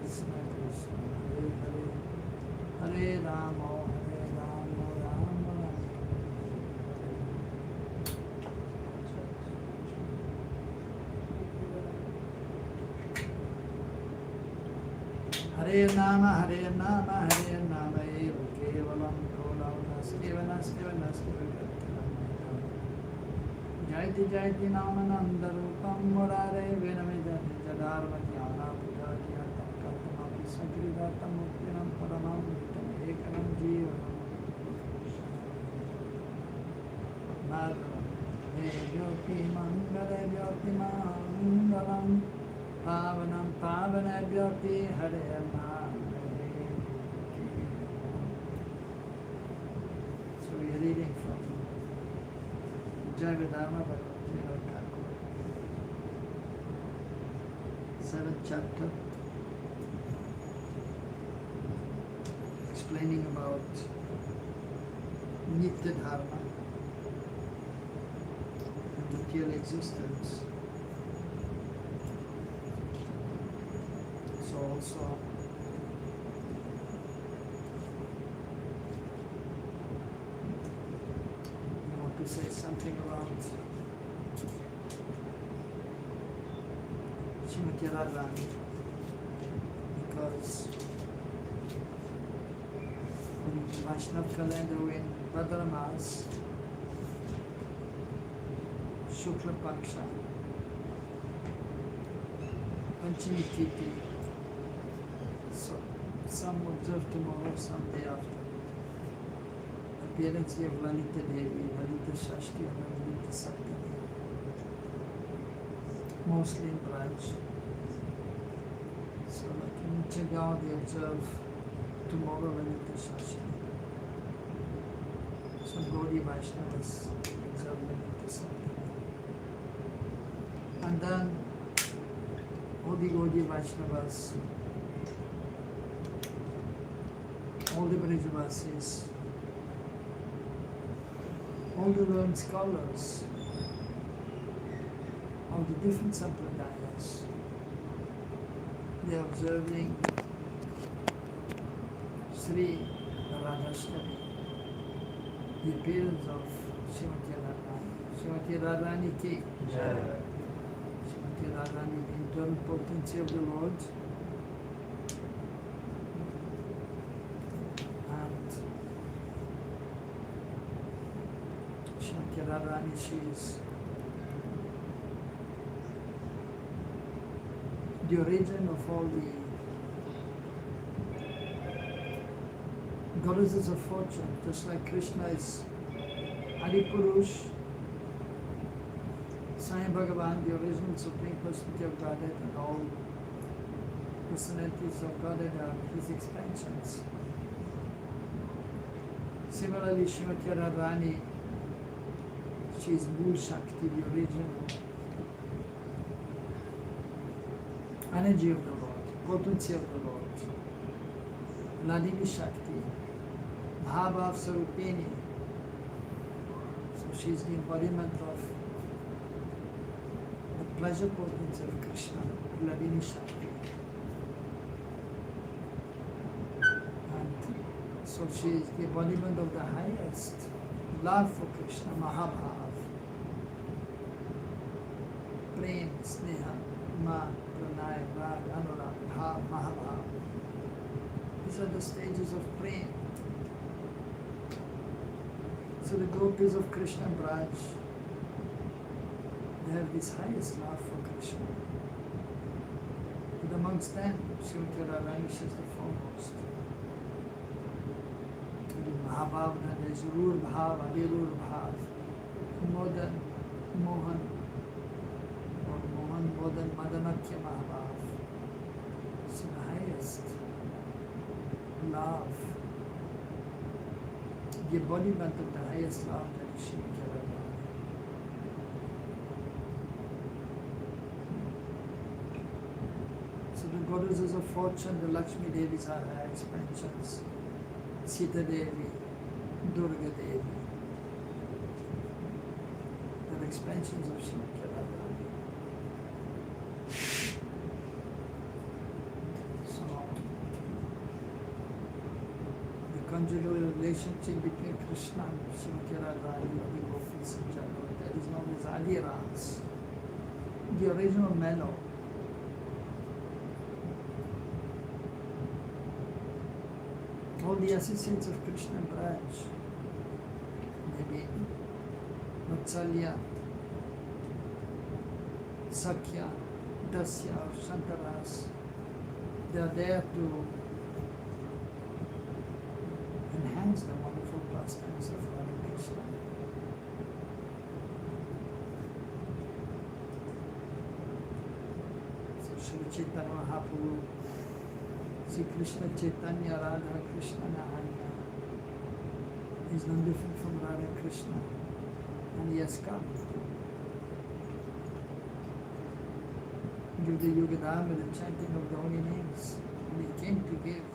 Krishna Krishna Hare Hare, Hare Rama Rama Rama. Hare Nama Eva Kevalam Kolam Naskiva Naskiva Naskiva Jaiti Jaiti Namananda Rupam Murare Venamidati Dharma Jnana Pujati Atam Kartamapi Sakridatam Muktinam Paramam Vitam Ekanam Jivanam Madhavam Jyoti Mangala Jyoti Mangalam Pavanam Pavana Jyoti Hare Nama. So we are reading from Jaiva Dharma by Thakur, 7th chapter, explaining about Nitya Dharma and material existence. So also I want to say something about Srimati Radharani, because in Vaishnava calendar in Bhadra Mas, Shukla Paksha, Panchami Tithi, so some observe tomorrow, some day after. Appearance of Lalita Devi, Lalita Shashti, and Lalita Sakti. Mostly in Braj. So like in Chagaon they observe tomorrow Lalita Shashti. So Gaudiya Vaishnavas observe Lalita Sakti. And then all the Gaudiya Vaishnavas, all the Brajavasis, all the learned scholars of the different sampradayas, they are observing Sri Radhashtami, the appearance of Srimati Radharani. Srimati Radharani ki Jaiva. Srimati Radharani, the internal potency of the Lord. Radharani, she is the origin of all the goddesses of fortune, just like Krishna is Adi Purush, Sai Bhagavan, the original Supreme Personality of Godhead, and all personalities of Godhead are his expansions. Similarly, Srimati Radharani, she is Mool Shakti, the original energy of the Lord, potency of the Lord. Ladini Shakti, Bhava Sarupini. So she is the embodiment of the pleasure potency of Krishna, Ladini Shakti. And so she is the embodiment of the highest love for Krishna, Mahabhav. Prem, Sneha, Ma, Pranay, Rag, Anurag, Bhav, Mahabhav. These are the stages of Prem. So the gopis of Krishna Braj, they have this highest love for Krishna. But amongst them, Srimati Radharani is the foremost. Mahabhav, there is Rur Bhav, Adirur Bhav, Modan, Mohan, Modan, Madanakya Mahabhav. So the highest love, the embodiment of the highest love that is Srimati Radharani. So the goddesses of fortune, the Lakshmi Devis are her expansions. Sita Devi, Durga Devi, the expansions of Srimati Radharani. So conjugal relationship between Krishna and Srimati Radharani or the Gopis in general. That is known as Adi Ras, the original mellow. All the associates of Krishna and Braj, maybe Vatsalya, Sakya, Dasya or Shantaras, they are there to enhance the wonderful pastimes of Hare Krishna. So Sri Chaitanya Mahaprabhu, Sri Krishna Chaitanya Radha Krishna Nahanya is none different from Radha Krishna, and he has come to give the Yugadharma, the chanting of the holy names, and he came to give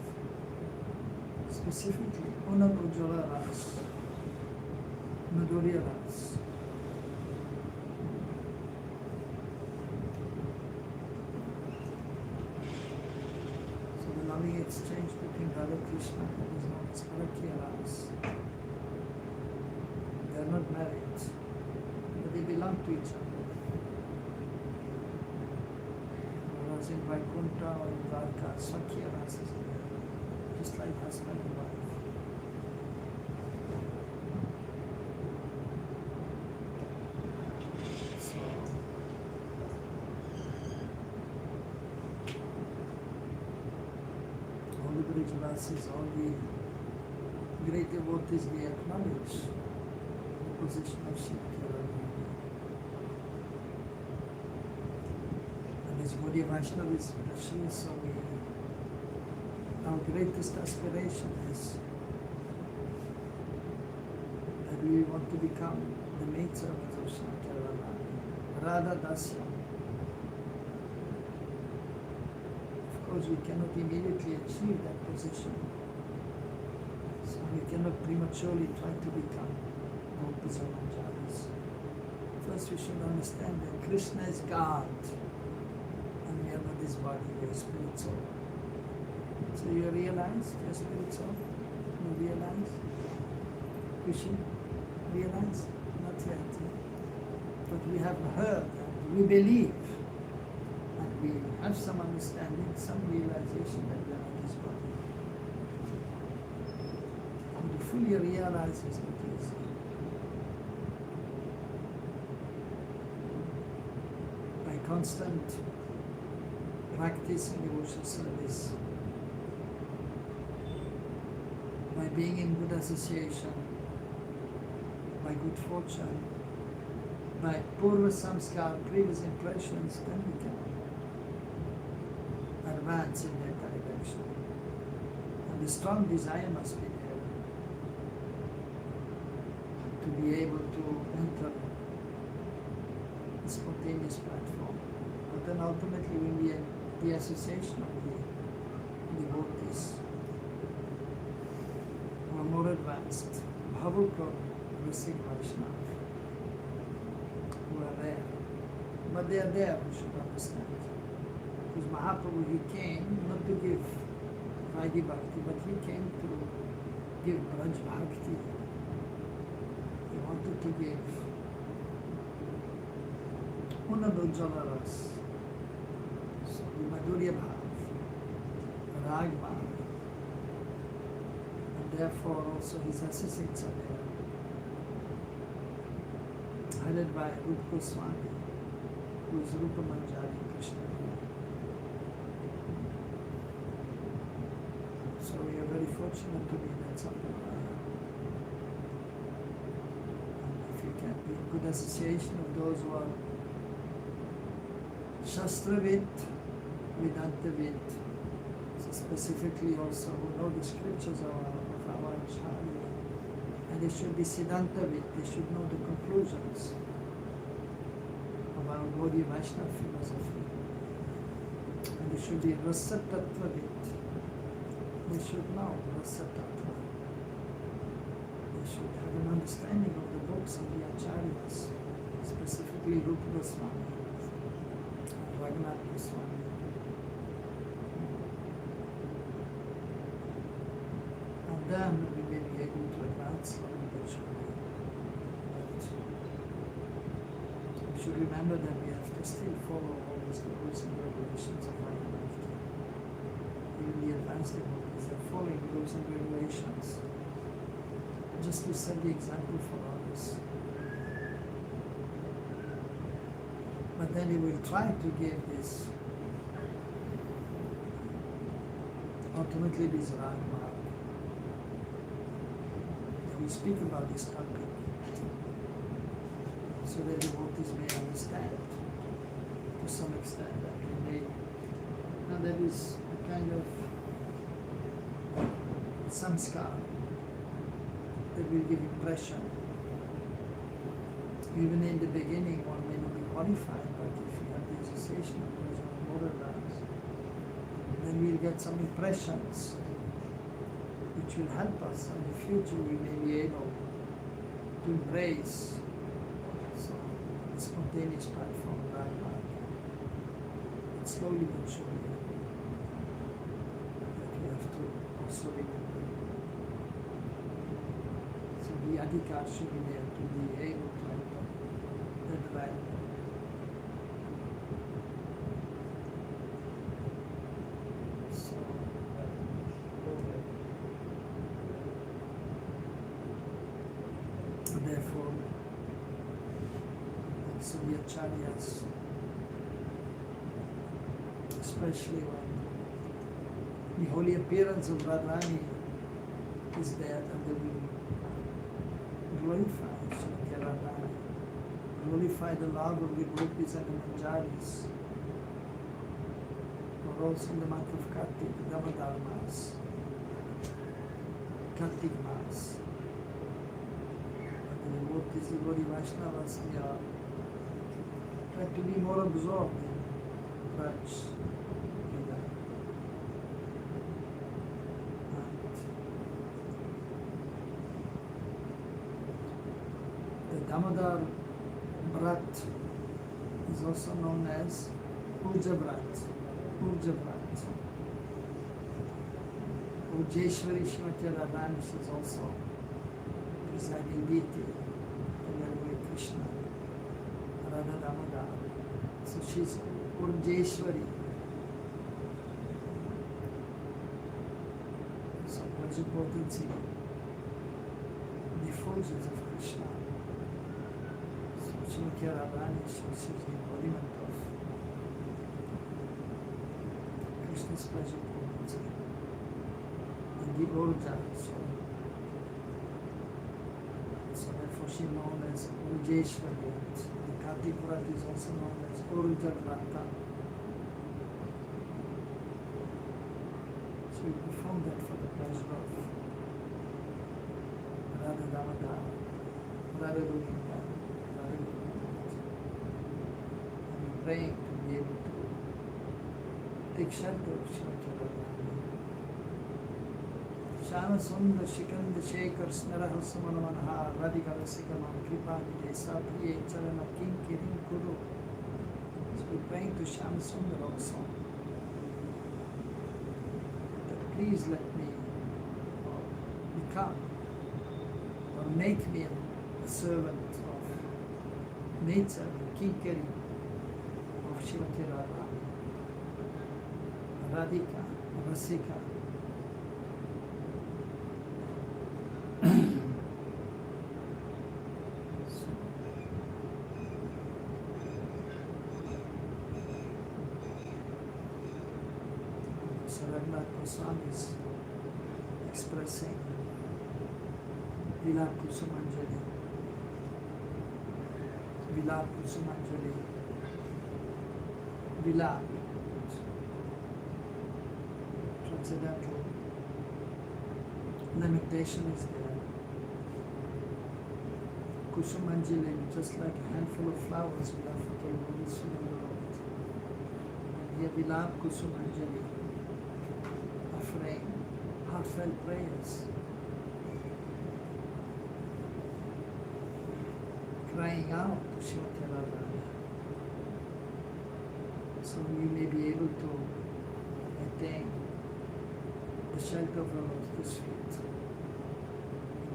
specifically Unad Ujjvala Ras, Madhurya Ras. So the loving exchange between Radha Krishna is known as Harakya Ras. They are not married, but they belong to each other. Whereas in Vaikuntha or in Dvarka, Sakya Ras is there, just like husband and wife. So, all the great Vasis, all the great devotees, they acknowledge the position of Srimati Radharani. And as Gaudiya Vaishnavis, so our greatest aspiration is that we want to become the maidservants of Srimati Radharani, Radha Dasya. Of course, we cannot immediately achieve that position, so we cannot prematurely try to become gopis or manjaris. First, we should understand that Krishna is God, and we are not this body, we are spirit soul. So you realize your spirit soul? You realize? You should realize? Not yet. But we have heard, and we believe, and we have some understanding, some realization that we are not this body. And to fully realize is not easy. By constant practice in devotional service, by being in good association, by good fortune, by purva samskar, previous impressions, then we can advance in that direction. And the strong desire must be there to be able to enter the spontaneous platform. But then ultimately when we have the association of the devotees who are more advanced, Bhavukar, Rasik Vaishnava, who are there. But they are there, we should understand. Because Mahaprabhu, he came not to give Vaidhi Bhakti, but he came to give Braj Bhakti. He wanted to give Unad Ujjvala Ras, so the Madhurya Bhav, Rag Bhav, and therefore also his associates are there, headed by Rupa Goswami, who is Rupa Manjari Krishna. So we are very fortunate to be in that Sampradaya. And if you can be in good association of those who are Shastravid, Vedantavid, so specifically also who know the scriptures of our Acharya, and they should be Siddhantavid, they should know the conclusions of our Gaudiya Vaishnava philosophy, and they should be Rasa Tattvavid. They should know Rasa Tattva. They should have an understanding of the books of the Acharyas, specifically Rupa Goswami, Raghunath Goswami. And then we may be able to advance slowly but surely. But we should remember that we have to still follow all these rules and regulations of our life. Even the advanced devotees are following rules and regulations just to set the example for others. But then they will try to give this, ultimately this Dharma. We speak about this topic so that devotees may understand to some extent that we may. Now there is a kind of samskar that will give impression. Even in the beginning one may not be qualified, but if you have the association of those moral lives, then we'll get some impressions which will help us in the future. We may be able to embrace the spontaneous platform of Dharma. And slowly but surely that we have to also remember. So the adhikar should be there to be able to enter that right. Therefore, so the acharyas, especially when the holy appearance of Radharani is there, and they will glorify Srimati Radharani, glorify the love of the gopis and the manjaris, or also in the month of Kartik, the Damodar Mas, Kartik Mas. The devotees, the Gaudiya Vaishnavas, they are trying to be more absorbed in Raj Lila. The Damodar Brat is also known as Urja Brat. Urja Brat. Ujeshwari Srimati Radharani is also presiding deity together with Krishna, Radha Damodar. So she's Urjeshwari. So what's important to see? The effulgence of Krishna. So Srimati Radharani, she's the embodiment of Krishna's pleasure potency. And the Urja, so therefore she is known as Urjeshwari. The Kartik Vrat is also known as Urja Vrata. So we perform that for the pleasure of Radha Damodar, Radha Govinda, Radha Govinda. And we praying to be able to take shelter of Srimati Radharani. Shama Sundar Shikand Shekhar Snarah Samanamanaha Radhika Rasikamam Kripani Desa Priye Charana Kim Kirin Kuru. So we're praying to Shama Sundar also that please let me become or make me a servant of nature, Kinkari of Srimati Radharani, Radhika, Rasika. Swami is expressing Vilap Kusumanjali. Vilap Kusumanjali. Vilap. Transcendental limitation is there. Kusumanjali, just like a handful of flowers we have for the devotees in the world. Here Vilap Kusumanjali. Offering heartfelt prayers, crying out to Srimati Radharani, so we may be able to attain the shelter of our lotus feet.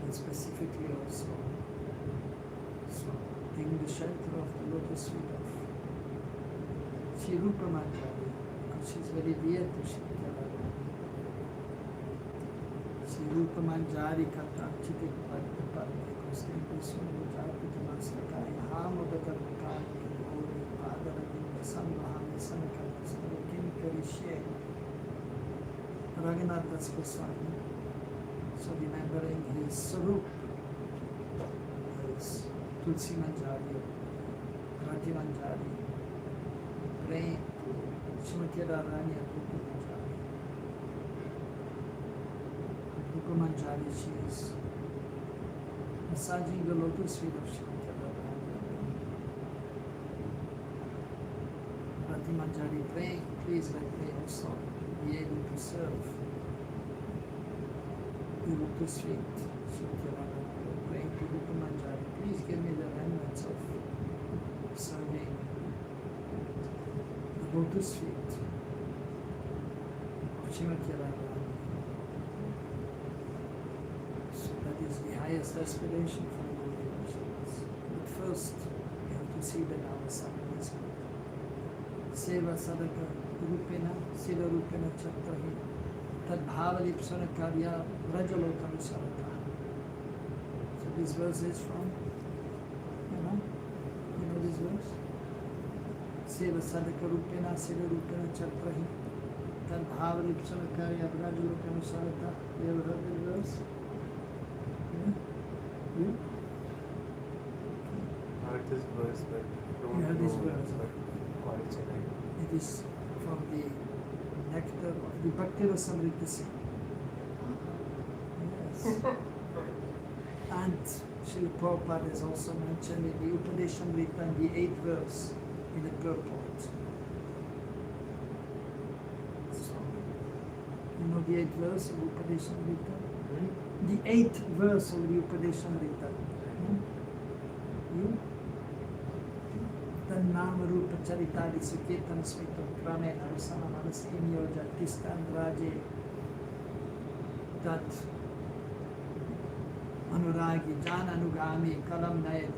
and specifically also so taking the shelter of the lotus feet of Sri Rupa Manjari, because she's very dear to Sri Radha. Sri Rupa Manjari Kata Chitik Padma Padma Kostenti Sundu Japita Mastakaya Hamudakakakaya Gori Padaravinda Samvahami Sanakata Sarakim Karishe Raghunath Das Goswami. So remembering his Sarup, his Tulsi Manjari, Rati Manjari, praying to Srimati Radharani and Rupa Manjari. Rupa Manjari, she is massaging the lotus feet of Srimati Radharani. Rati Manjari praying, please let me also be able to serve the lotus feet. Srimati Radharani praying to Rupa Manjari, please give me the remnants of serving the lotus feet of Srimati Radharani. So that is the highest aspiration for the devotions. But first, we have to see the Navasana is good. Seva Sadaka Rupena, Sila Rupena Chatrahi, Tad Bhavalipsana Karya, Vrajalokamu Sarata. So this verse is from, you know this verse? Seva Sadaka Rupena, Sila Rupena Chatrahi, Tad Bhavalipsana Karya, Vrajalokamu Sarata. You ever heard this verse? Yeah? You? I heard this verse, but don't You heard this know verse? but why it's in it. It is from the nectar of the Bhakti Rasamrita Singh. Yes. And Srila Prabhupada has also mentioned in the Upadeshamrita in the 8th verse in the purport. So, you know the 8th verse of Upadeshamrita? The 8th verse of the Upadeshamrita. You? Nama Rupa Charitadi Suketan Smita Prame Narasana Manas Inyoja Tistan Raje Tat Anuragi Jana Anugami Kalam Nayad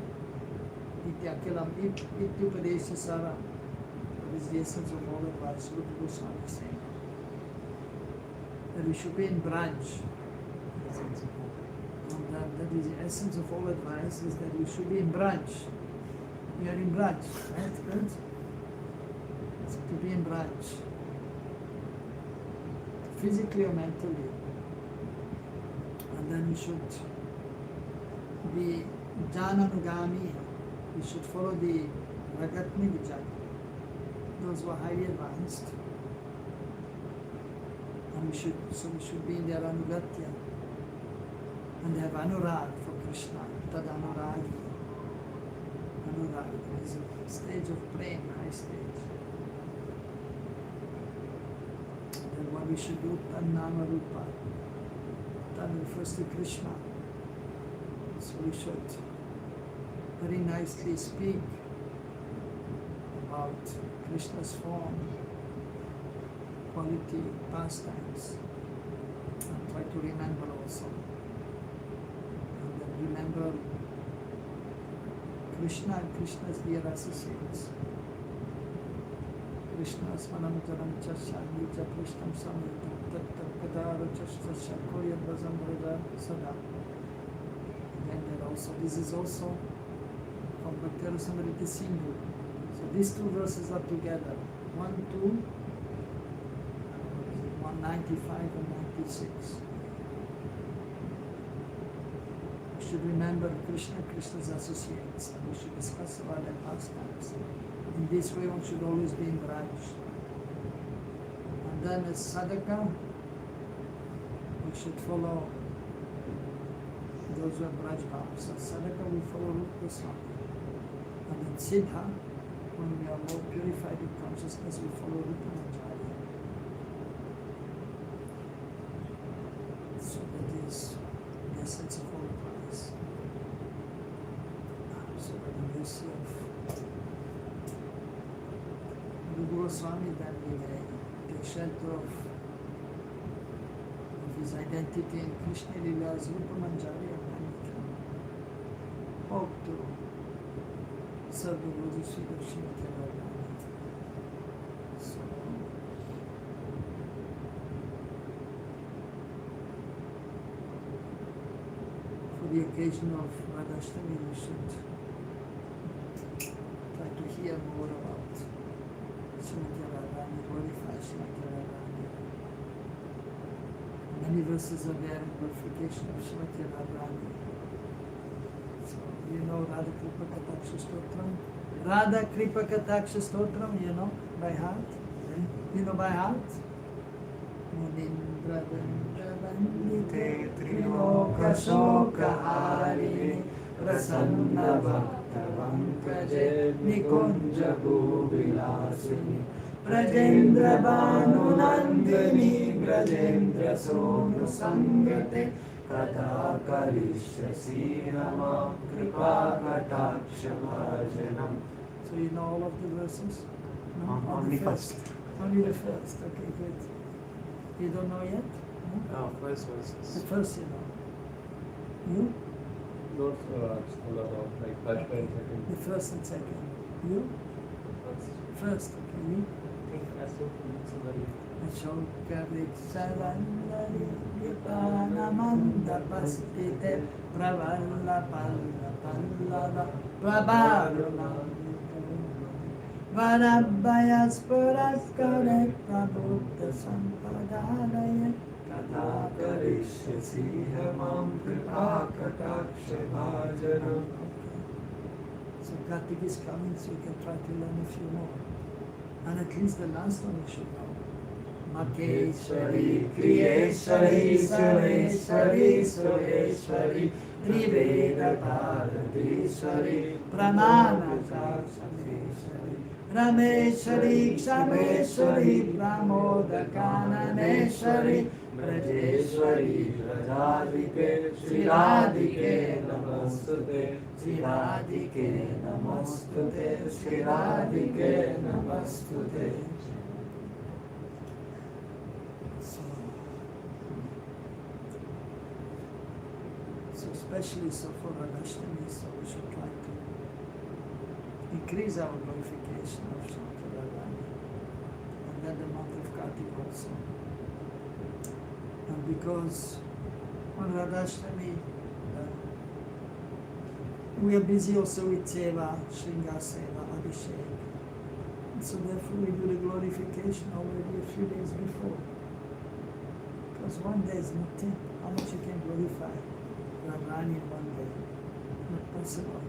Itya Kilam Ityupadesha Sara. That is the essence of all advice Rupa Goswami is saying. That we should be in Braj. That is the essence of all advice, is that we should be in Braj. We are in Braj, right? Good? So to be in Braj, physically or mentally. And then we should be Jananugami, we should follow the Ragatni Vijay, those who are highly advanced. And we should be in their Anugatya. And they have Anurag for Krishna, Tad Anuragi. Anurag is a stage of prema, high stage. Then what we should do, Tan Nama Rupa. Tan refers to Krishna. So we should very nicely speak about Krishna's form, quality, pastimes, and try to remember also. And then remember Krishna and Krishna's dear associates. Krishna Smanam Jaram Chasya Nija Krishnam Samita Tatta Kadara Chasya Koya Brazam Raja Sada. Again, this is also from Bhakti Rasamrita Sindhu. So these two verses are together. 195 and 96. We should remember Krishna, Krishna's associates, and we should discuss about their pastimes. In this way, one should always be in Braj. And then as Sadaka, we should follow those who are Braj Bhav. So Sadaka, we follow Rupa Goswami. And in Siddha, when we are more purified in consciousness, we follow Rupa Manjari. So that is the essence of all advice. So by the mercy of Rupa Goswami, then we may take shelter of his identity in Krishna Lila as Rupa Manjari, and then hope to serve the Lord's feet of Srimati Radharani. So, for the occasion of Radhashtami, we should try to hear more about Srimati Radharani, glorify Srimati Radharani. Many verses are there in glorification of Srimati Radharani. So, you know Radha Kripa Kataksha Stotram? Radha Kripa Kataksha Stotram, you know by heart? You know by heart? Munindra Dandra Vandite Triloka Shoka Harini Prasanna Bhakta Vankaje Nikunja Bhuvilasini Brajendra Bhanu Nandini Brajendra Sonu Sangate Kata Karishyasi Rama Kripa Kataksha Bhajanam. So you know all of the verses? No? Only first. Only the first, okay, good. You don't know yet? No? First The verses. first you know. You? Not school about like first and second. The first and second. You? First, okay. You? Ashoka Viksalandari Vipanamanda Pastite Pravalla Palla Pallava Prabharuna Varabhayas Puraskare Prabhuta Sampadalaya Kata Karishyasi Hamam Kripa Kataksha Bhajanam. So Kartik is coming, so you can try to learn a few more. And at least the last one you should know. Makeshwari, Kriyeshwari, Sareshwari, Sureshwari, Triveda Paradeshwari, Pramana Sareshwari, Rameshwari, Kshameshwari, Pramoda Kananeshwari, Brajeshwari, Rajadike, Sri Radhike Namostute, Sri Radhike Namostute, Sri Radhike Namostute. So especially so for Radhashtami, so we should try to increase our glorification of Srimati Radharani, and then the month of Kartik also. And because on Radhashtami, we are busy also with Seva, Shringa Seva, Abhishek. And so therefore we do the glorification already a few days before. Because one day is nothing. How much you can glorify Radharani in one day? Not possible.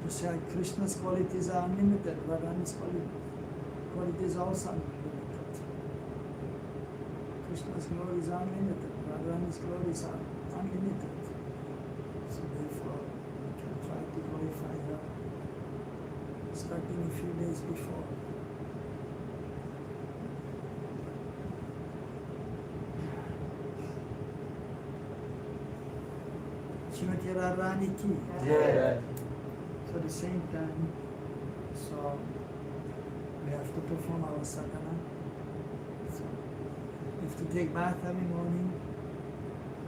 To say Krishna's qualities are unlimited, Radharani's qualities are also unlimited. Krishna's glories are unlimited, Radharani's glories are unlimited. So therefore, we can try to glorify her starting a few days before. Srimati Radharani ki. Yeah. So at the same time, so we have to perform our sadhana. So we have to take bath every morning,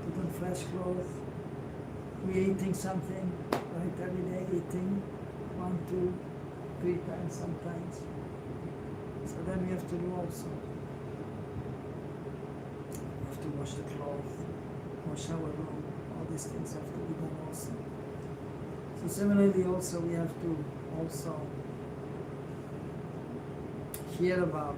put on fresh clothes. We're eating something, right, every day, eating 1, 2, 3 times sometimes. So then we have to do also. We have to wash the clothes, wash our room, all these things have to be done also. So similarly also we have to also hear about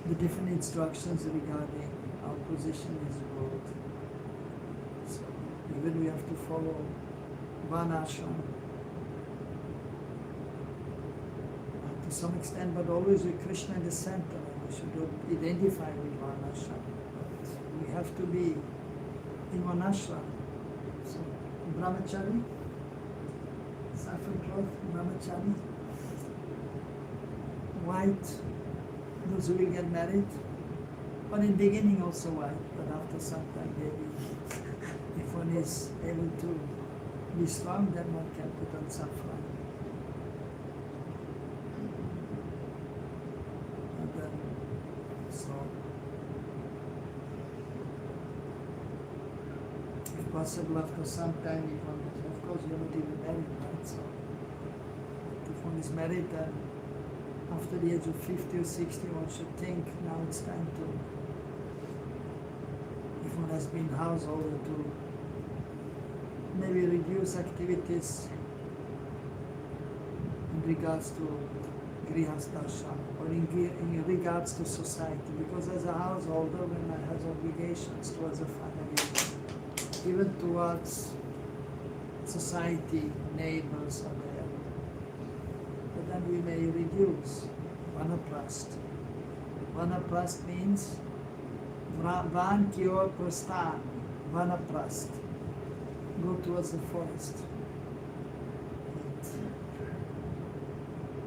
the different instructions regarding our position in this world. So even we have to follow Varnashram to some extent, but always with Krishna in the center. We should identify with Varnashram. We have to be in one ashram. So, brahmachari, saffron cloth, brahmachari, white, those who will get married, but in the beginning also white, but after some time maybe, if one is able to be strong, then one can put on saffron. And then, so, possible after some time, if one, of course you're not even married, right? So if one is married, then after the age of 50 or 60, one should think now it's time to, if one has been householder, to maybe reduce activities in regards to grihasthashram or in regards to society, because as a householder one has obligations towards the family, even towards society, neighbors are there. But then we may reduce vanaprast. Vanaprast means van ki or prasthan, vanaprast. Go towards the forest.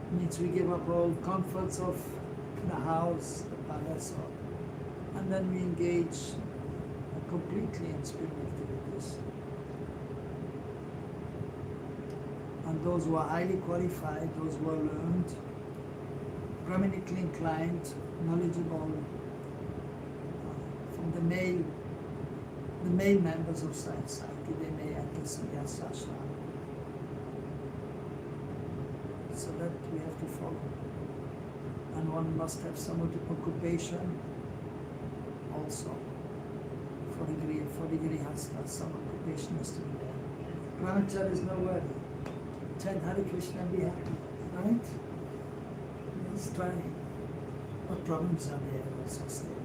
It means we give up all comforts of the house, the palace, and then we engage completely in spiritual activities. And those who are highly qualified, those who are learned, Brahmanically inclined, knowledgeable, from the male members of society, they may enter sannyasa ashram. So that we have to follow. And one must have some occupation also. For the grihastha, some occupation has to be there. Brahmacharya is no worry. Chant Hare Krishna and be happy, right? Let's try. What problems are there also still?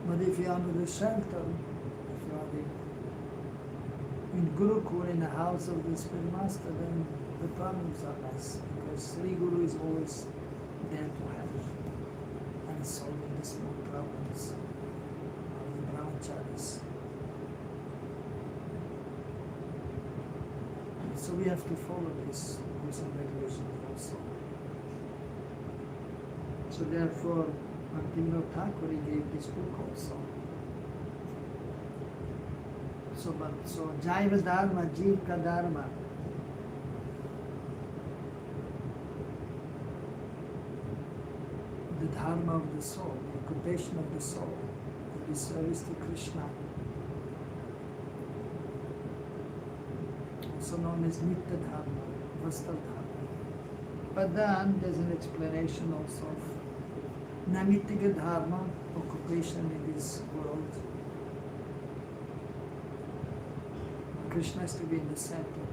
But if you are under the shelter, if you are in Gurukul, in the house of the spirit master, then the problems are less, because Sri Guru is always there to help and solving the small problems of the brahmacharis. So we have to follow these rules and regulations also. So therefore, Bhaktivinoda Thakur gave this book also. So Jaiva Dharma, Jivka Dharma. The Dharma of the soul, the occupation of the soul, the service to Krishna. Also known as Nitya Dharma, Vasta Dharma. But then there's an explanation also of Namitika Dharma, occupation in this world. Krishna is to be in the center.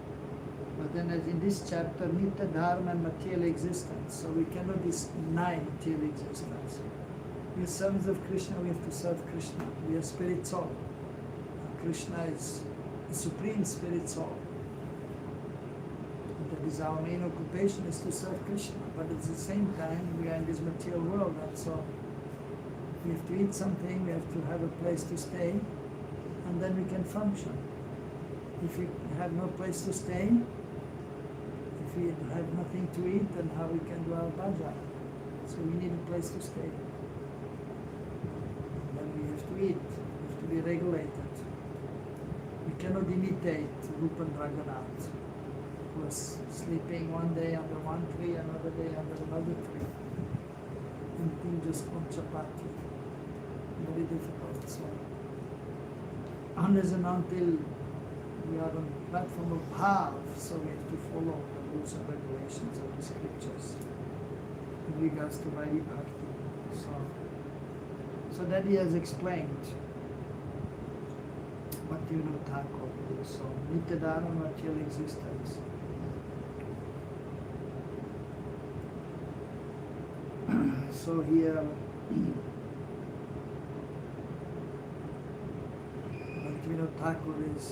But then as in this chapter, Nitya Dharma and material existence. So we cannot deny material existence. We are servants of Krishna, we have to serve Krishna. We are spirit soul. Krishna is the supreme spirit soul. That is our main occupation, is to serve Krishna. But at the same time, we are in this material world, and so we have to eat something, we have to have a place to stay, and then we can function. If we have no place to stay, if we have nothing to eat, then how we can do our bhajan? So we need a place to stay. Then we have to eat, we have to be regulated. We cannot imitate Rupa and Raghunath, who was sleeping one day under one tree, another day under another tree, and eating just one chapati. Very difficult. So unless and until we are on the platform of bhav, so we have to follow the rules and regulations of the scriptures in regards to Vaidhi Bhakti. So that he has explained what you know Thakur. So Nitya Dharma, material existence. So here Bhaktivinoda Thakur is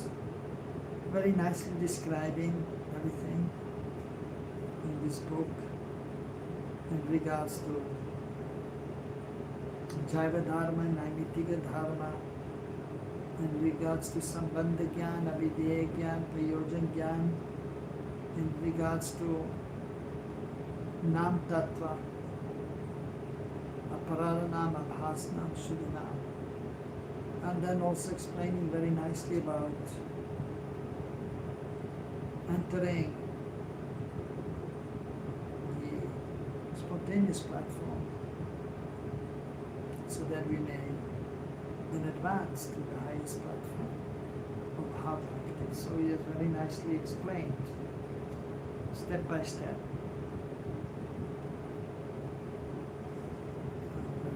very nicely describing everything in this book in regards to Jaiva Dharma, Naimitika Dharma, in regards to Sambandha Gyan, Avideya Gyan, Prayojan Gyan, in regards to Nam Tattva, Aparara Nam, Abhas Nam, Shuddhanam. And then also explaining very nicely about entering the spontaneous platform, so that we may then advance to the highest platform of bhava bhakti. So he has very nicely explained, step by step.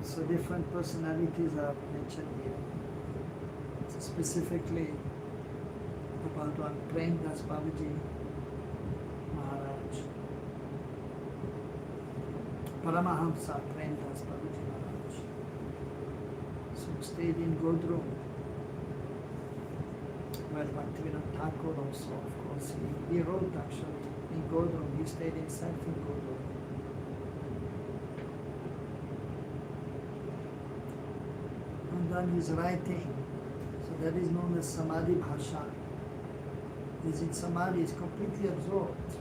So different personalities are mentioned here. So specifically about one Prem Das Babaji Maharaj, Paramahamsa Prem Das Babaji Maharaj. So he stayed in Godrum, where Bhaktivinoda Thakur also, of course, he wrote actually in Godrum. He stayed himself in Godrum. And then he's writing, so that is known as Samadhi Bhasha. He's in Samadhi, he's completely absorbed.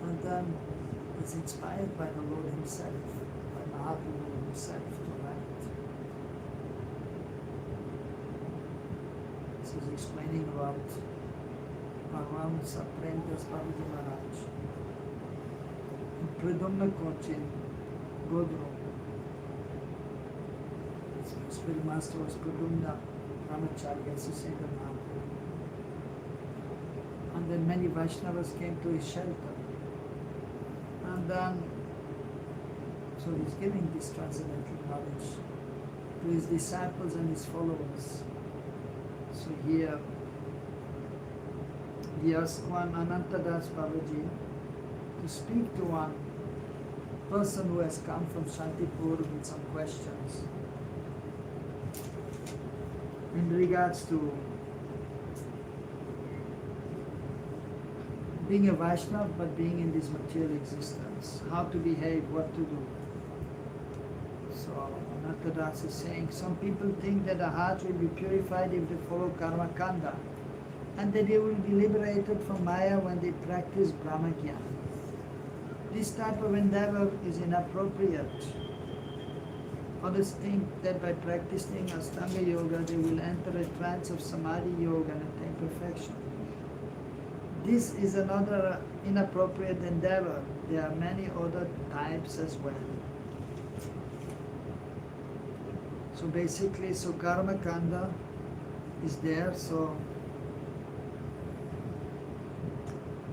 And then is inspired by the Lord himself, by Mahaprabhu himself to write. So he's explaining about Paramahamsa Prem Das Babaji Maharaj in Pradumna Cochin, Godrum. His spiritual master was Pradumna Ramacharya, associate of Mahaprabhu. And then many Vaishnavas came to his shelter. And then, so he's giving this transcendental knowledge to his disciples and his followers. So here, he asked one Anantadas Babaji to speak to one person who has come from Shantipur with some questions in regards to being a Vaishnava but being in this material existence, how to behave, what to do. So Anantadas is saying, some people think that the heart will be purified if they follow karma kanda, and that they will be liberated from Maya when they practice Brahmagyan. This type of endeavor is inappropriate. Others think that by practicing Ashtanga Yoga they will enter a trance of Samadhi Yoga and attain perfection. This is another inappropriate endeavor. There are many other types as well. So basically, so karma kanda is there. So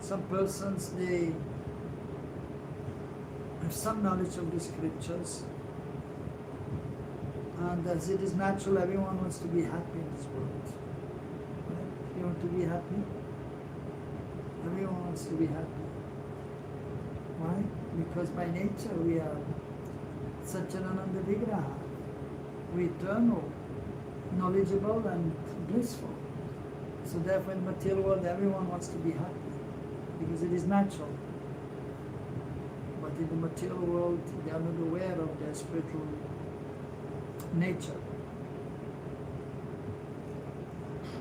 some persons, they have some knowledge of the scriptures, and as it is natural, everyone wants to be happy in this world. Right? You want to be happy? Everyone wants to be happy. Why? Because by nature we are Satchidananda Vigraha. We eternal, knowledgeable and blissful. So therefore in the material world everyone wants to be happy because it is natural. But in the material world they are not aware of their spiritual nature.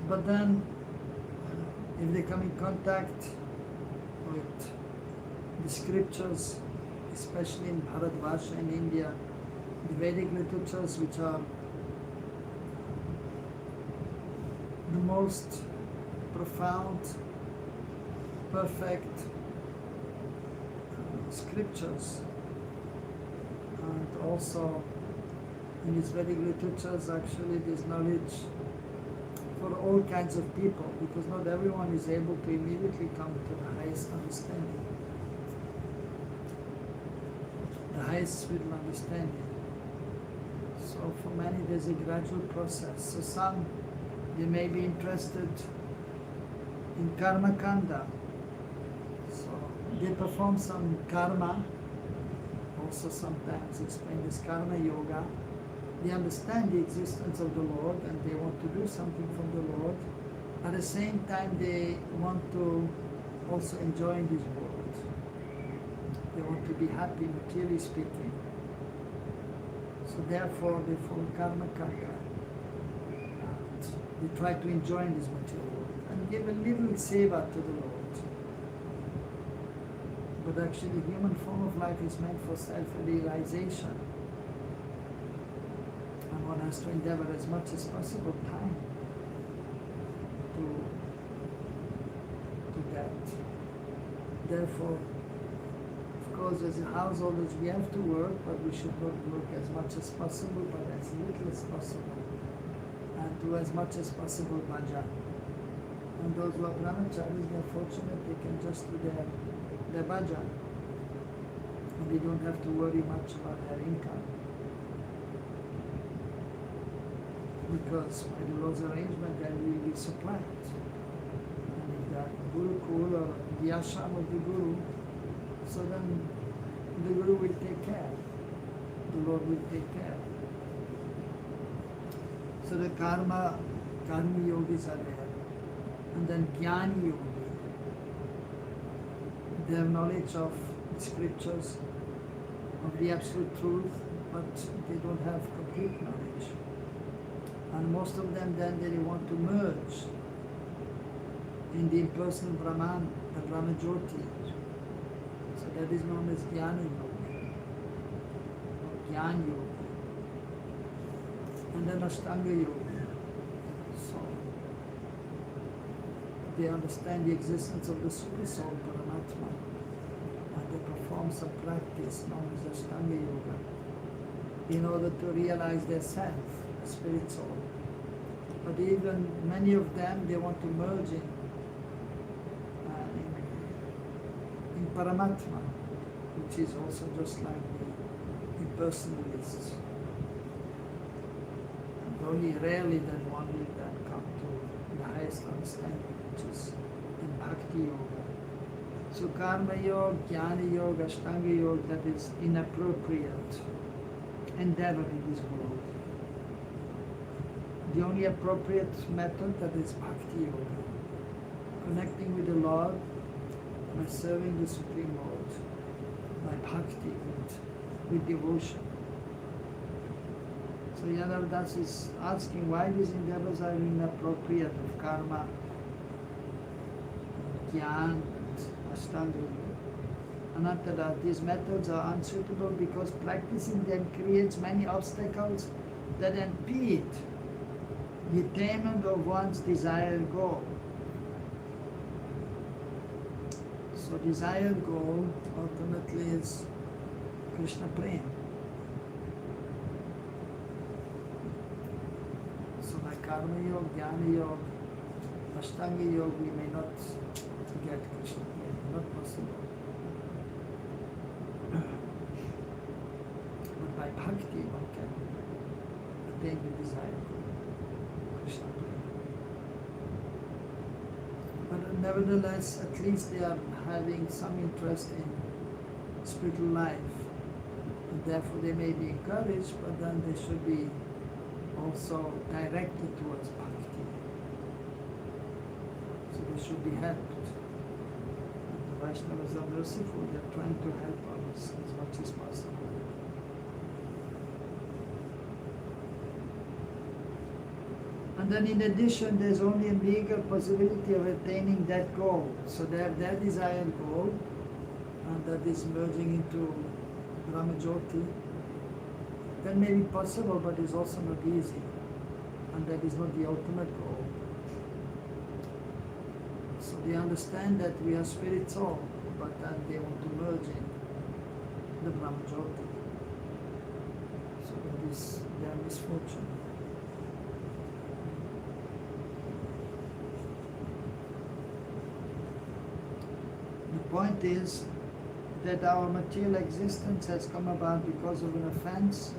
But then if they come in contact with the scriptures, especially in Bharatvarsha in India, the Vedic literatures, which are the most profound, perfect scriptures, and also in these Vedic literatures actually there's knowledge for all kinds of people, because not everyone is able to immediately come to the highest understanding, the highest spiritual understanding. So for many there's a gradual process. So some, they may be interested in karma kanda, so they perform some karma, also sometimes explain this karma yoga. They understand the existence of the Lord and they want to do something from the Lord. At the same time, they want to also enjoy this world. They want to be happy, materially speaking. So therefore, they follow karma kanda. And they try to enjoy this material world and give a little seva to the Lord. But actually, the human form of life is meant for self-realization. And one has to endeavor as much as possible time to that. Therefore, of course, as householders we have to work, but we should not work as much as possible, but as little as possible. do as much as possible bhajan. And those who are brahmacharis, they are fortunate, they can just do their bhajan. And they don't have to worry much about their income. Because by the Lord's arrangement, they will be supplied. And if they are Gurukul or the ashram of the Guru, so then the Guru will take care. The Lord will take care. So the karma yogis are there. And then jnani yogi. They have knowledge of the scriptures, of the absolute truth, but they don't have complete knowledge. And most of them then they want to merge in the impersonal Brahman, the Brahma Jyoti. So that is known as Jnani Yogi, or Jnana Yogi. And then Ashtanga Yogi. So they understand the existence of the Super Soul, Paramatma, and they perform some practice known as Ashtanga Yoga in order to realize their self, the spirit soul. But even many of them, they want to merge in Paramatma, which is also just like the impersonalists. And only rarely then one will then come to the highest understanding, which is in Bhakti Yoga. So Karma Yoga, Jnana Yoga, Ashtanga Yoga, that is inappropriate endeavor in this world. The only appropriate method, that is Bhakti Yoga, connecting with the Lord by serving the Supreme Lord, by bhakti, with devotion. So Yadav Das is asking why these endeavors are inappropriate of karma, jnana, and ashtanga yoga. Anantada, these methods are unsuitable because practicing them creates many obstacles that impede the attainment of one's desired goal. So desired goal ultimately is Krishna Prem. So by Karma Yoga, Jnana Yoga, Ashtanga Yoga, we may not get Krishna Prem, not possible. But by Bhakti one can attain the desired goal, Krishna Prem. But nevertheless, at least they are having some interest in spiritual life. And therefore they may be encouraged, but then they should be also directed towards bhakti. So they should be helped. And the Vaishnavas are merciful, they are trying to help others as much as possible. And then in addition, there's only a meager possibility of attaining that goal. So they have their desired goal, and that is merging into Brahma Jyoti. That may be possible, but it's also not easy. And that is not the ultimate goal. So they understand that we are spirit soul, but then they want to merge in the Brahma Jyoti. So that is their misfortune. The point is that our material existence has come about because of an offense,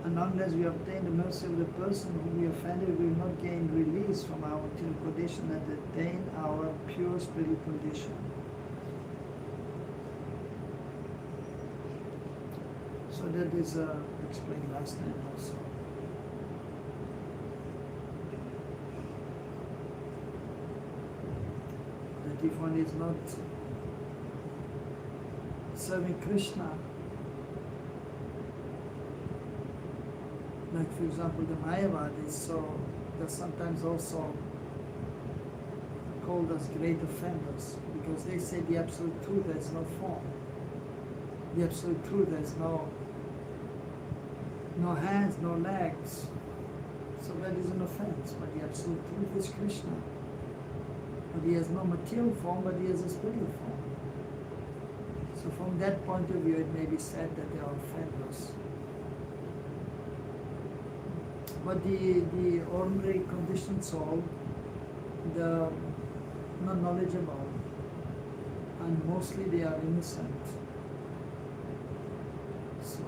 and unless we obtain the mercy of the person whom we offended, we will not gain release from our material condition and attain our pure spiritual condition. So that is explained last time also. That if one is not serving Krishna, like for example the Mayavadis, so they're sometimes also called as great offenders, because they say the absolute truth has no form. The absolute truth has no hands, no legs. So that is an offense, but the absolute truth is Krishna. But he has no material form, but he has a spiritual form. So from that point of view, it may be said that they are offenders. But the ordinary conditioned soul, the not knowledgeable, and mostly they are innocent. So,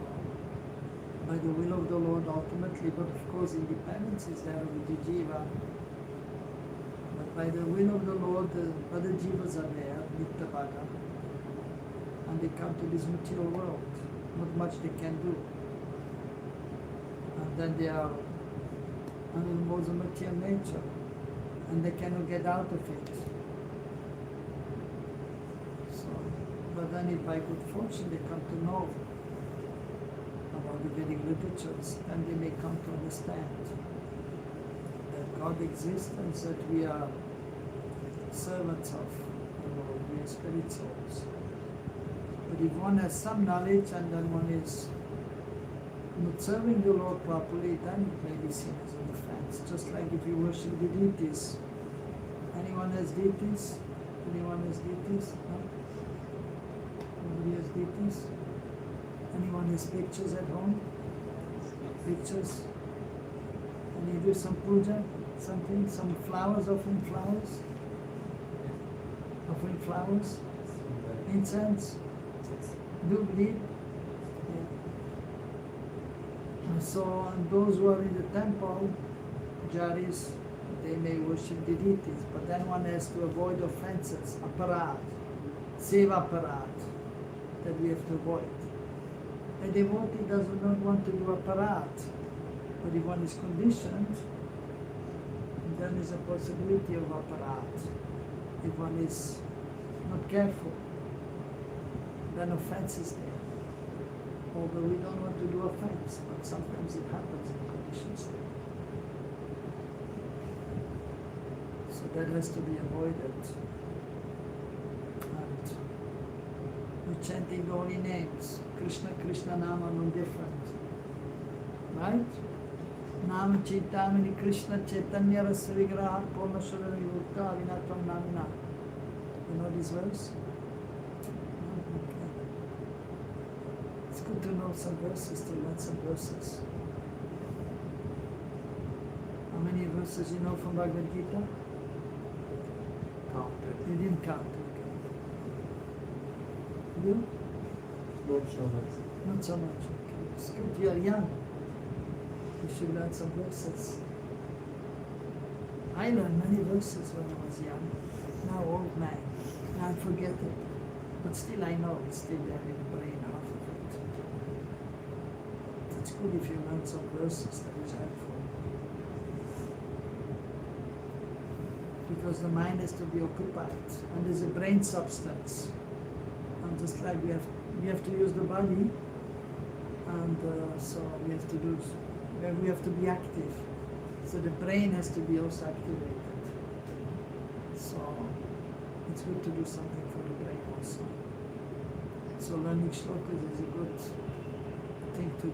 by the will of the Lord ultimately, but of course independence is there with the Jiva. But by the will of the Lord, the other Jivas are there, Nitya Bhaga, and they come to this material world. Not much they can do. And then they are animals of material nature, and they cannot get out of it. So, but then if by good fortune they come to know about the Vedic literatures, then they may come to understand that God exists and that we are servants of the Lord, we are spirit souls. But if one has some knowledge and then one is not serving the Lord properly, then it may be seen as an offense. Just like if you worship the deities. Anyone has deities? Anyone has deities? No? Nobody has deities? Anyone has pictures at home? Pictures? And you do some puja? Something? Some flowers, offering flowers? Offering flowers? Incense? Dubli? So, and those who are in the temple, Jaris, they may worship the deities, but then one has to avoid offenses, aparat, seva aparat, that we have to avoid. A devotee does not want to do aparat, but if one is conditioned, then there's a possibility of aparat. If one is not careful, then offense is there. Although we don't want to do offense, but sometimes it happens in conditioned state. So that has to be avoided. And we're chanting the holy names. Krishna, Krishna Nama, no different. Right? Nama Chaitamani Krishna Chaitanya Rasa Vigraha Purnasura Vivutta Avinatam Namina. You know this verse? It's good to know some verses, to learn some verses. How many verses you know from Bhagavad Gita? Counted. You didn't count, okay. You? Not so much. Not so much, okay. It's good, you are young. You should learn some verses. I learned many verses when I was young. Now old man. Now I forget it. But still I know it's still there in the brain, half of it. It's good if you learn some verses, that is helpful. Because the mind has to be occupied, and there's a brain substance. And just like we have to use the body, and so we have to be active. So the brain has to be also activated. So it's good to do something for the brain also. So learning shlokas is a good thing to do.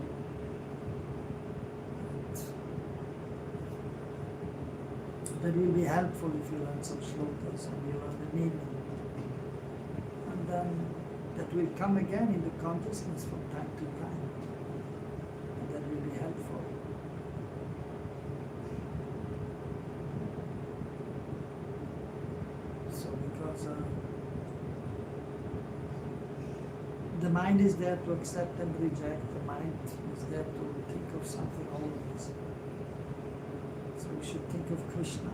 That will be helpful if you learn some shlokas and you learn the meaning. And then that will come again in the consciousness from time to time. And that will be helpful. So because the mind is there to accept and reject, the mind is there to think of something always. So we should think of Krishna,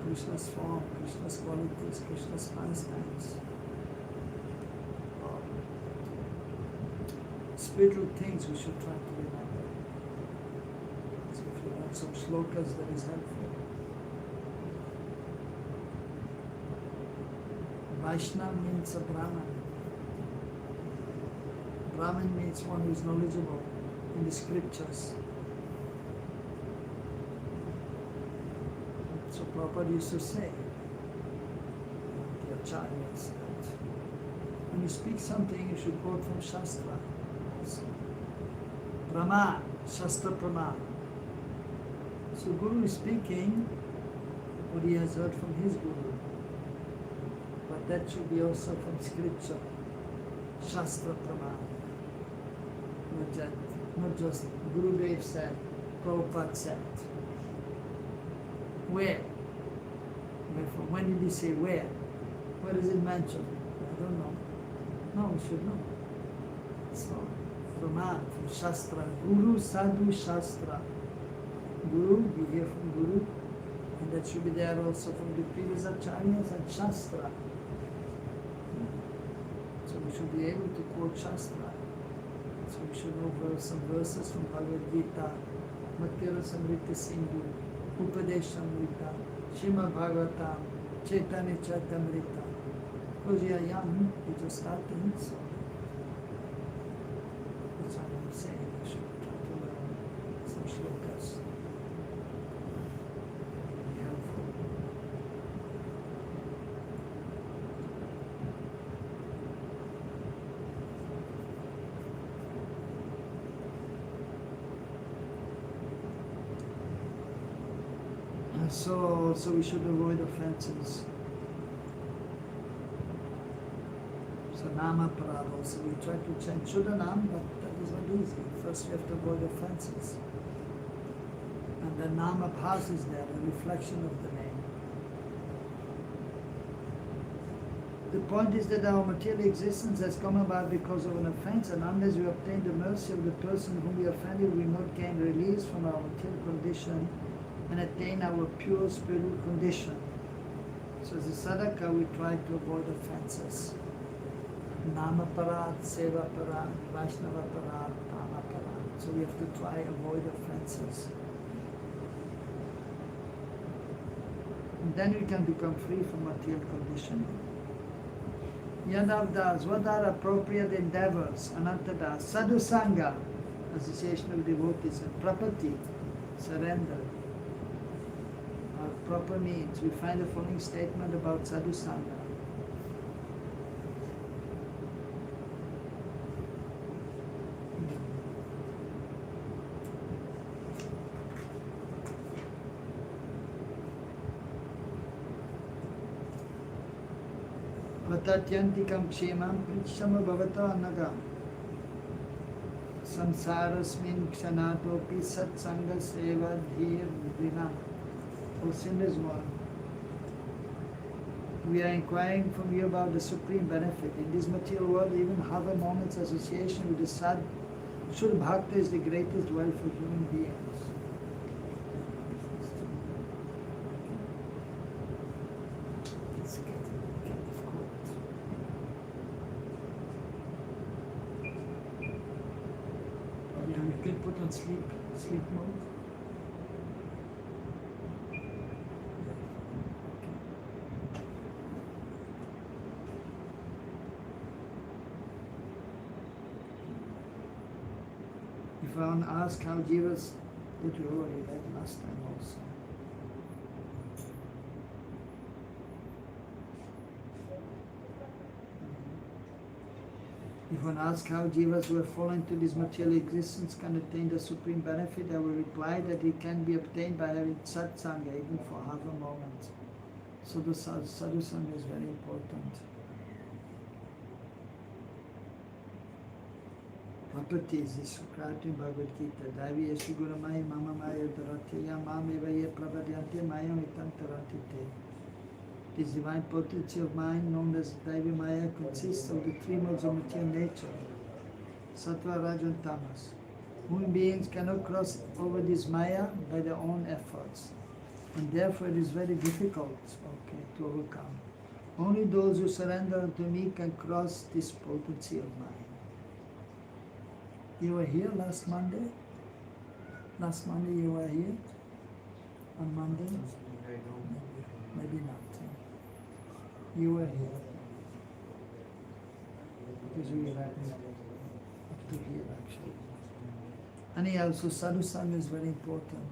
Krishna's form, Krishna's qualities, Krishna's pastimes. Spiritual things we should try to remember. So if you learn some shlokas, that is helpful. Vaishnava means a Brahman. Brahman means one who is knowledgeable in the scriptures. So Prabhupada used to say, the acharyas, that when you speak something, you should quote from Shastra. So, Brahma, Shastra Brahma. So Guru is speaking what he has heard from his Guru. But that should be also from scripture, Shastra Brahma. Not just Gurudev said, Prabhupada said. Where? When did he say where? Where is it mentioned? I don't know. No, we should know. So, from Shastra, Guru, Sadhu, Shastra. Guru, you hear from Guru, and that should be there also from the previous acharyas, and Shastra. So we should be able to quote Shastra. So we should know some verses from Bhagavad Gita, Matira Samrita Sindhu, Upadeshamrita, Srimad Bhagavatam, Chaitanya Chaitamrita. Because you are young, you just starting, so that's what I'm saying. I should try to learn some shlokas. Be helpful. So we should avoid offenses. So nama parad also, we try to change Shuddhanam, but that is not easy. First we have to avoid offenses. And then nama bhas is there, a reflection of the name. The point is that our material existence has come about because of an offense, and unless we obtain the mercy of the person whom we offended, we will not gain release from our material condition and attain our pure spiritual condition. So as a sadhaka, we try to avoid offenses. Nama parad, seva parad, Vaishnava parad, Tama parad. So we have to try avoid offenses. And then we can become free from material conditioning. Yadavdas, what are appropriate endeavors? Anantadas, sadhu sangha, association of devotees, and prapati, surrender. Our proper means. We find the following statement about sadhu sangha. Vatatyantikam kshemam prichama bhavata annaga samsarasmin kshanatopi satsanga seva dhir vinam. O sinless one, we are inquiring from you about the supreme benefit. In this material world, even half a moment's association with the Sad, Shul Bhakta is the greatest wealth for human beings. It's getting difficult. Yeah, you can put on sleep mode. If I want to ask how Jivas, which we already read last time also. If one asks how Jivas who have fallen into this material existence can attain the supreme benefit, I will reply that it can be obtained by having satsanga even for half a moment. So the sadhu sangha is very important. Prapati is described in Bhagavad Gita. Daivi yesu guramaya mama maya dharatya mam evaye pravadyanti mayam itam tarantite. This divine potency of mind, known as Daivi Maya, consists of the three modes of material nature, Sattva, Raja and Tamas. Human beings cannot cross over this Maya by their own efforts, and therefore it is very difficult to overcome. Only those who surrender unto me can cross this potency of mind. You were here last Monday? Last Monday you were here? On Monday? Maybe not. You were here. Because we were up to here actually. Anyhow, so sadhu sangha is very important.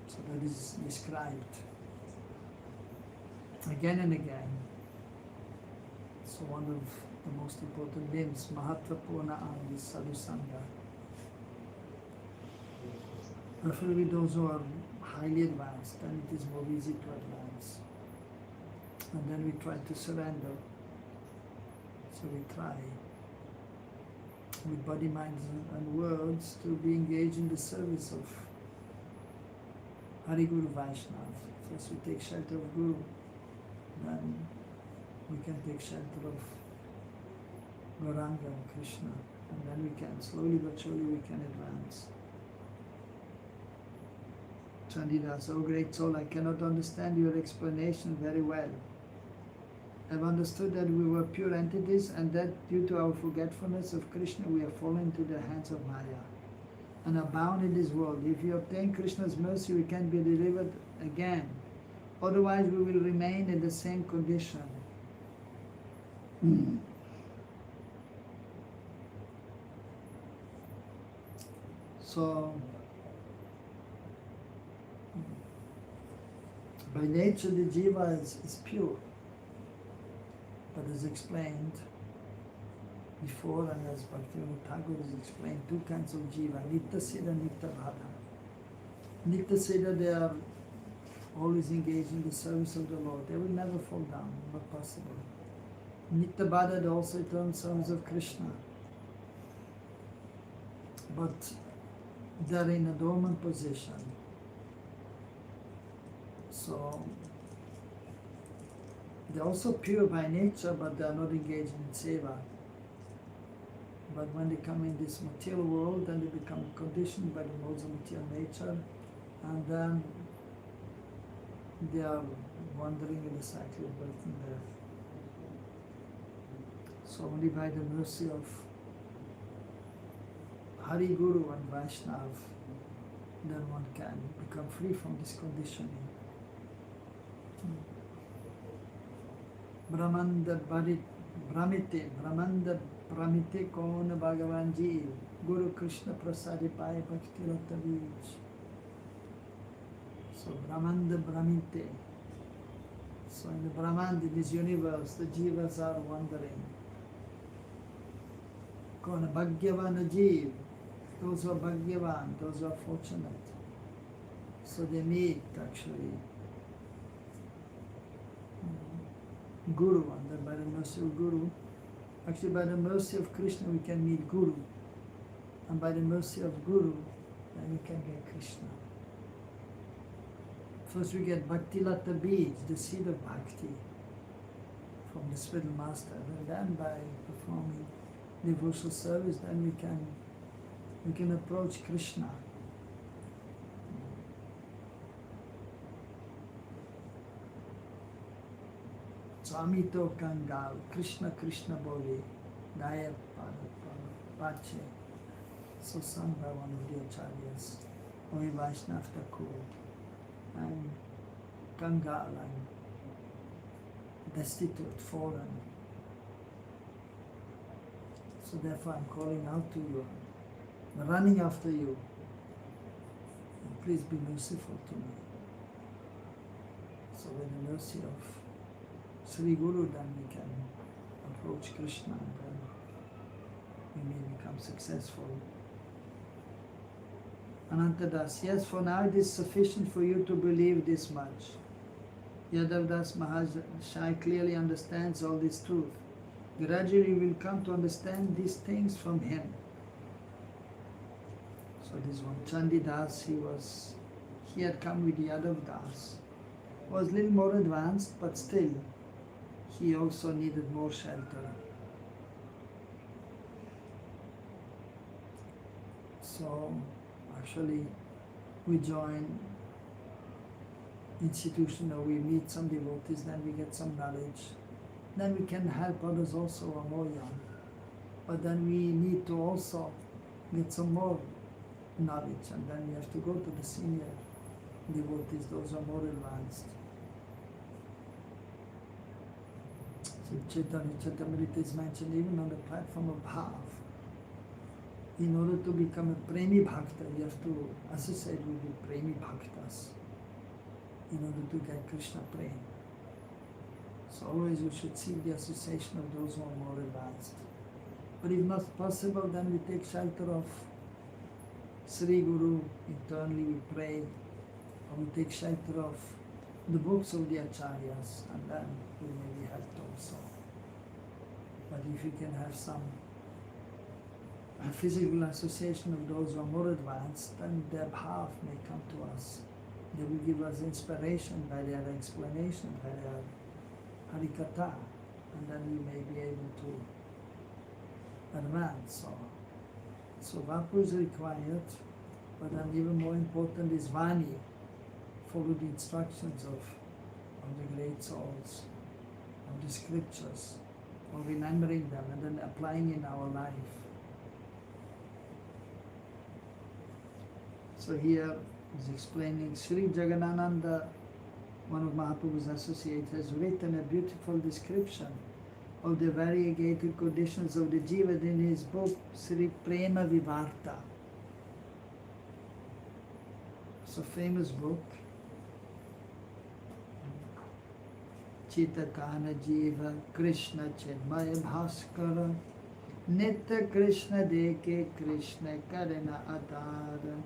So that is described again and again. So one of the most important names, Mahatvapurna Ang, is sadhu sangha. Preferably those who are highly advanced, then it is more easy to advance. And then we try to surrender. So we try. with body, mind, and words to be engaged in the service of Hari Guru Vaishnava. First we take shelter of Guru, then we can take shelter of Gauranga and Krishna, and then we can, slowly but surely we can advance. Chandidas, oh great soul, I cannot understand your explanation very well. I've understood that we were pure entities and that due to our forgetfulness of Krishna we have fallen into the hands of Maya and are bound in this world. If you obtain Krishna's mercy, we can be delivered again. Otherwise, we will remain in the same condition. So, by nature, the Jiva is pure. But as explained before, and as Bhaktivinoda Thakur has explained, two kinds of Jiva, Nitya Siddha, Nitya Bhada. Nitya Siddha, they are always engaged in the service of the Lord. They will never fall down, not possible. Nitya Bhada, they also eternal service of Krishna. But they are in a dormant position. So, they are also pure by nature, but they are not engaged in seva. But when they come in this material world, then they become conditioned by the modes of material nature, and then they are wandering in the cycle of birth and death. So only by the mercy of Hari Guru and Vaishnav, then one can become free from this conditioning. Brahmanda Brahmite Kauna Bhagavan Jeev, Guru Krishna Prasadi Pai Bhakti Rata Vij. So Brahmanda Brahmite. So in the Brahmand, in this universe, the Jivas are wandering. Kauna Bhagyavan Jeev, those who are Bhagyavan, those who are fortunate. So they meet actually Guru, and then by the mercy of Guru, actually by the mercy of Krishna we can meet Guru, and by the mercy of Guru then we can get Krishna. First we get Bhakti Lata Bij, the seed of Bhakti from the spiritual master, and then by performing devotional service then we can approach Krishna. Swamito Kangal, Krishna Krishna Boli, Daya Pache, so sung by one of the acharyas, Oi Vaishnav Thakur. I'm Kangal, I'm destitute, fallen. So therefore I'm calling out to you, I'm running after you. And please be merciful to me. So with the mercy of Sri Guru, then we can approach Krishna and then we may become successful. Anantadas, yes, for now it is sufficient for you to believe this much. Yadavdas Mahashai clearly understands all this truth. Gradually you will come to understand these things from him. So this one, Chandidas, he had come with Yadavdas. Was a little more advanced, but still he also needed more shelter. So actually we join institution, or we meet some devotees, then we get some knowledge. Then we can help others also who are more young. But then we need to also get some more knowledge, and then we have to go to the senior devotees, those who are more advanced. So Chaitanya Charitamrita is mentioned even on the platform of Bhav. In order to become a Premi Bhakta, you have to associate with the Premi Bhaktas in order to get Krishna Prem. So always we should seek the association of those who are more advanced. But if not possible, then we take shelter of Sri Guru, internally we pray, or we take shelter of the books of the acharyas, and then we may be helped also. But if you can have some a physical association of those who are more advanced, then their bhav may come to us. They will give us inspiration by their explanation, by their harikatha, and then we may be able to advance. So vapu is required, but then even more important is vani, follow the instructions of the great souls, of the scriptures, or remembering them and then applying in our life. So here he's explaining Sri Jaganananda, one of Mahaprabhu's associates, has written a beautiful description of the variegated conditions of the jiva in his book Sri Prema Vivarta. It's a famous book. Chitakana Jiva Krishna Chinmaya Bhaskara Nitya Krishna Deke Krishna Karina Atara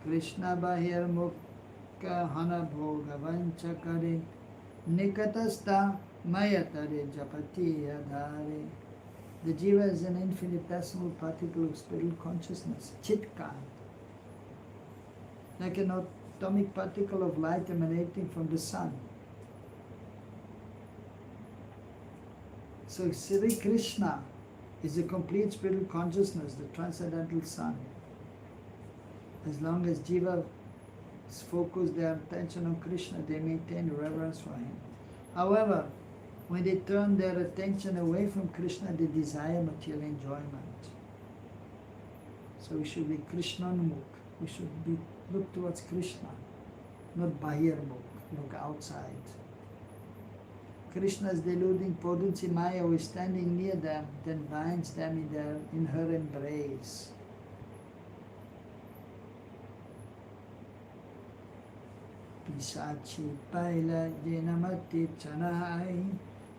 Krishna Bahir Mukha Hana Bhoga Vanchakare Nikatasta Mayatare Japati Adhare. The jiva is an infinitesimal particle of spiritual consciousness, Chitkan, like an atomic particle of light emanating from the sun. So Sri Krishna is a complete spiritual consciousness, the transcendental sun. As long as jiva focus their attention on Krishna, they maintain reverence for him. However, when they turn their attention away from Krishna, they desire material enjoyment. So we should be Krishnanmukh. We should look towards Krishna, not Bahirmukh, look outside. Krishna's deluding potency Maya, who is standing near them, then binds them in her embrace. Pisachi Paila Jenamati Chanai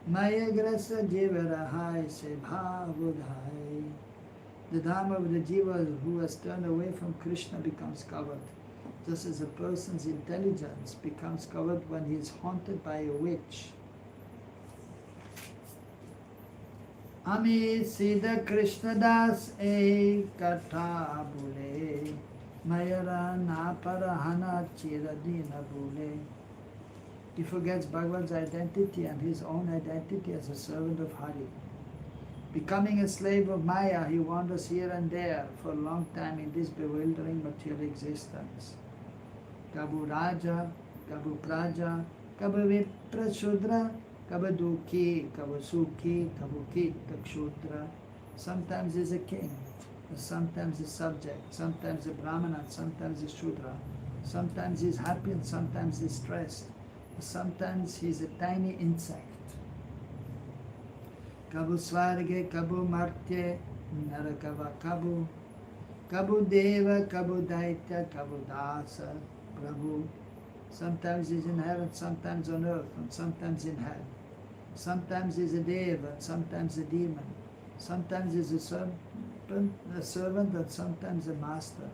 Maya Grasa Jivarahai Se Bhavudhai. The Dharma of the jiva who has turned away from Krishna becomes covered, just as a person's intelligence becomes covered when he is haunted by a witch. Ami Siddha Krishna Das E Katha Bule Mayara Naparahana Chiradina Bule. He forgets Bhagavan's identity and his own identity as a servant of Hari. Becoming a slave of Maya, he wanders here and there for a long time in this bewildering material existence. Kabu Raja, Kabu Praja, Kabu Viprashudra, Kabu Dukhi, Kabu Sukhi, Kabu Kit, Kshudra. Sometimes he's a king, sometimes a subject, sometimes a Brahmana, sometimes a Shudra. Sometimes he's happy and sometimes he's stressed. Sometimes he's a tiny insect. Kabu Svarge, Kabu Martye, Narakava Kabu, Kabu Deva, Kabu Daitya, Kabu Dasa, Prabhu. Sometimes he's in heaven, sometimes on earth, and sometimes in hell. Sometimes he's a Deva, and sometimes a demon. Sometimes he's a servant, and sometimes a master.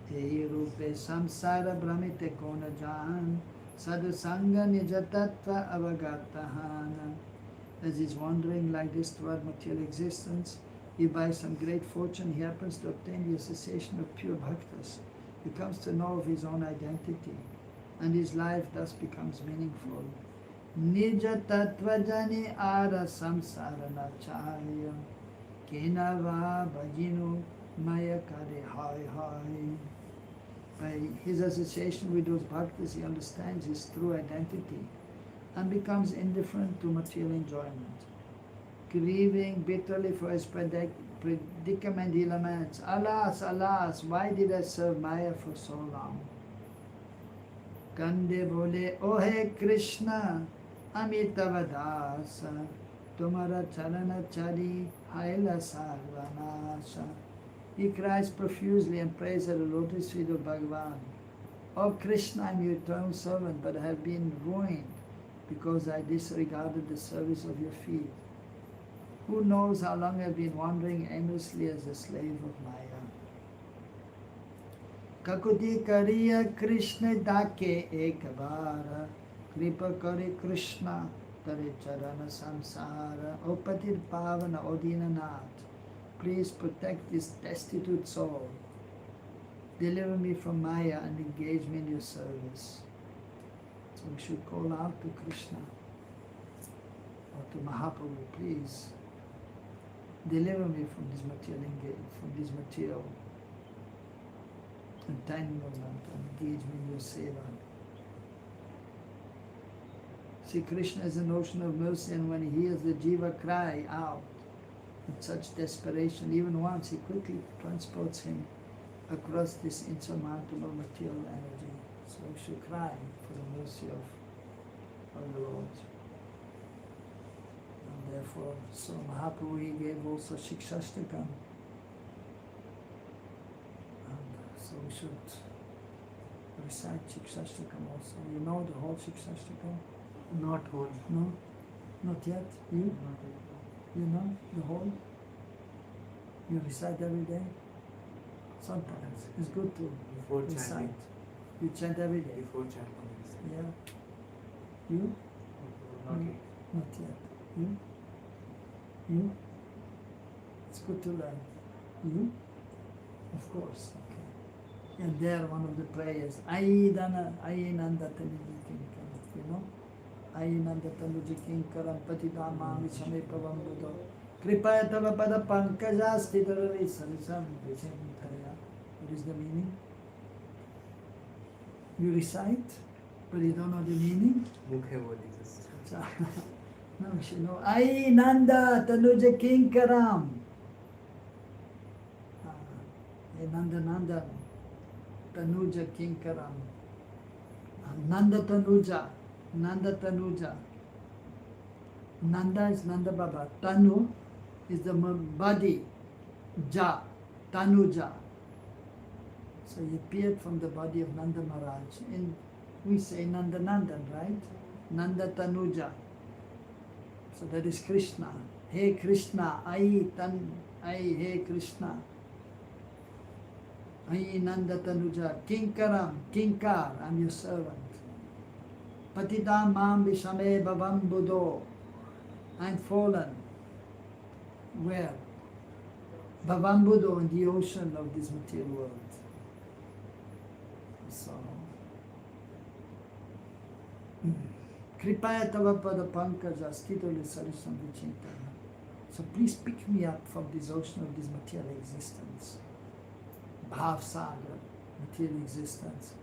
Te rupe samsara brahmite kona jan, sadhu sanga nijatattva avagatahana. As he's wandering like this toward material existence, if by some great fortune he happens to obtain the association of pure bhaktas, he comes to know of his own identity, and his life thus becomes meaningful. Nija tattva jani ara samsara nachaya, kenava bhajinu maya kare hai hai. By his association with those bhaktas, he understands his true identity and becomes indifferent to material enjoyment. Grieving bitterly for his predicament, he laments, Alas, alas, why did I serve Maya for so long? Kande bole, Oh hey Krishna, Amitavadasa, Tumara Charana Chari, Haila Sarvanasa. He cries profusely and prays at the lotus feet of Bhagavan. Oh Krishna, I am your eternal servant, but I have been ruined because I disregarded the service of your feet. Who knows how long I have been wandering aimlessly as a slave of Maya. Kakuti kariya Krishna dake ekabara, kripa kari Krishna tare charana samsara, O patir pavana o dinanath, please protect this destitute soul. Deliver me from Maya and engage me in your service. So we should call out to Krishna or to Mahaprabhu, please deliver me from this material entanglement and engage me in your seva. See, Krishna is an ocean of mercy, and when he hears the jiva cry out in such desperation, even once, he quickly transports him across this insurmountable material energy. So we should cry for the mercy of the Lord. And therefore, so Mahaprabhu, he gave also Shikshashtakam. And so we should recite Shikshashtakam also. You know the whole Shikshashtakam? Not whole. No? Not yet? You? You know the whole? You recite every day? Sometimes. It's good to Before recite. chanting. You chant every day? Before chanting. Yeah. You? Not No. yet. Not yet. You? You? It's good to learn. You? Of course. Okay. And there one of the prayers, Ayi Nanda Tanuja Kinkaram. You know? Ayi Nanda Tanuja Kinkaram Patidama Vishame Pavam Buddha. Kripaya Tava Pada Pankaja Sthitarari Sarisam Vichamtaya. What is the meaning? You recite, but you don't know the meaning? Mukhe boli just. No, you should know. Ai Nanda Tanuja Kinkaram. Nanda Tanuja Kinkaram. Nanda Tanuja. Nanda is Nanda Baba. Tanu is the body. Ja. Tanuja. So he appeared from the body of Nanda Maharaj. We say Nanda Nandan, right? Nanda Tanuja. So that is Krishna. Hey Krishna, hey Krishna. Ai Nanda Tanuja, Kinkaram, Kinkar, I'm your servant. Patidam Mam Vishame Bhavam Buddho, I'm fallen. Where? Bhavam Buddho, in the ocean of this material world. So, Kripaya Tava Pada Pankaja Stitoli Sarisam Vichintana. So please pick me up from this ocean of this material existence. Bhav Saga, material existence.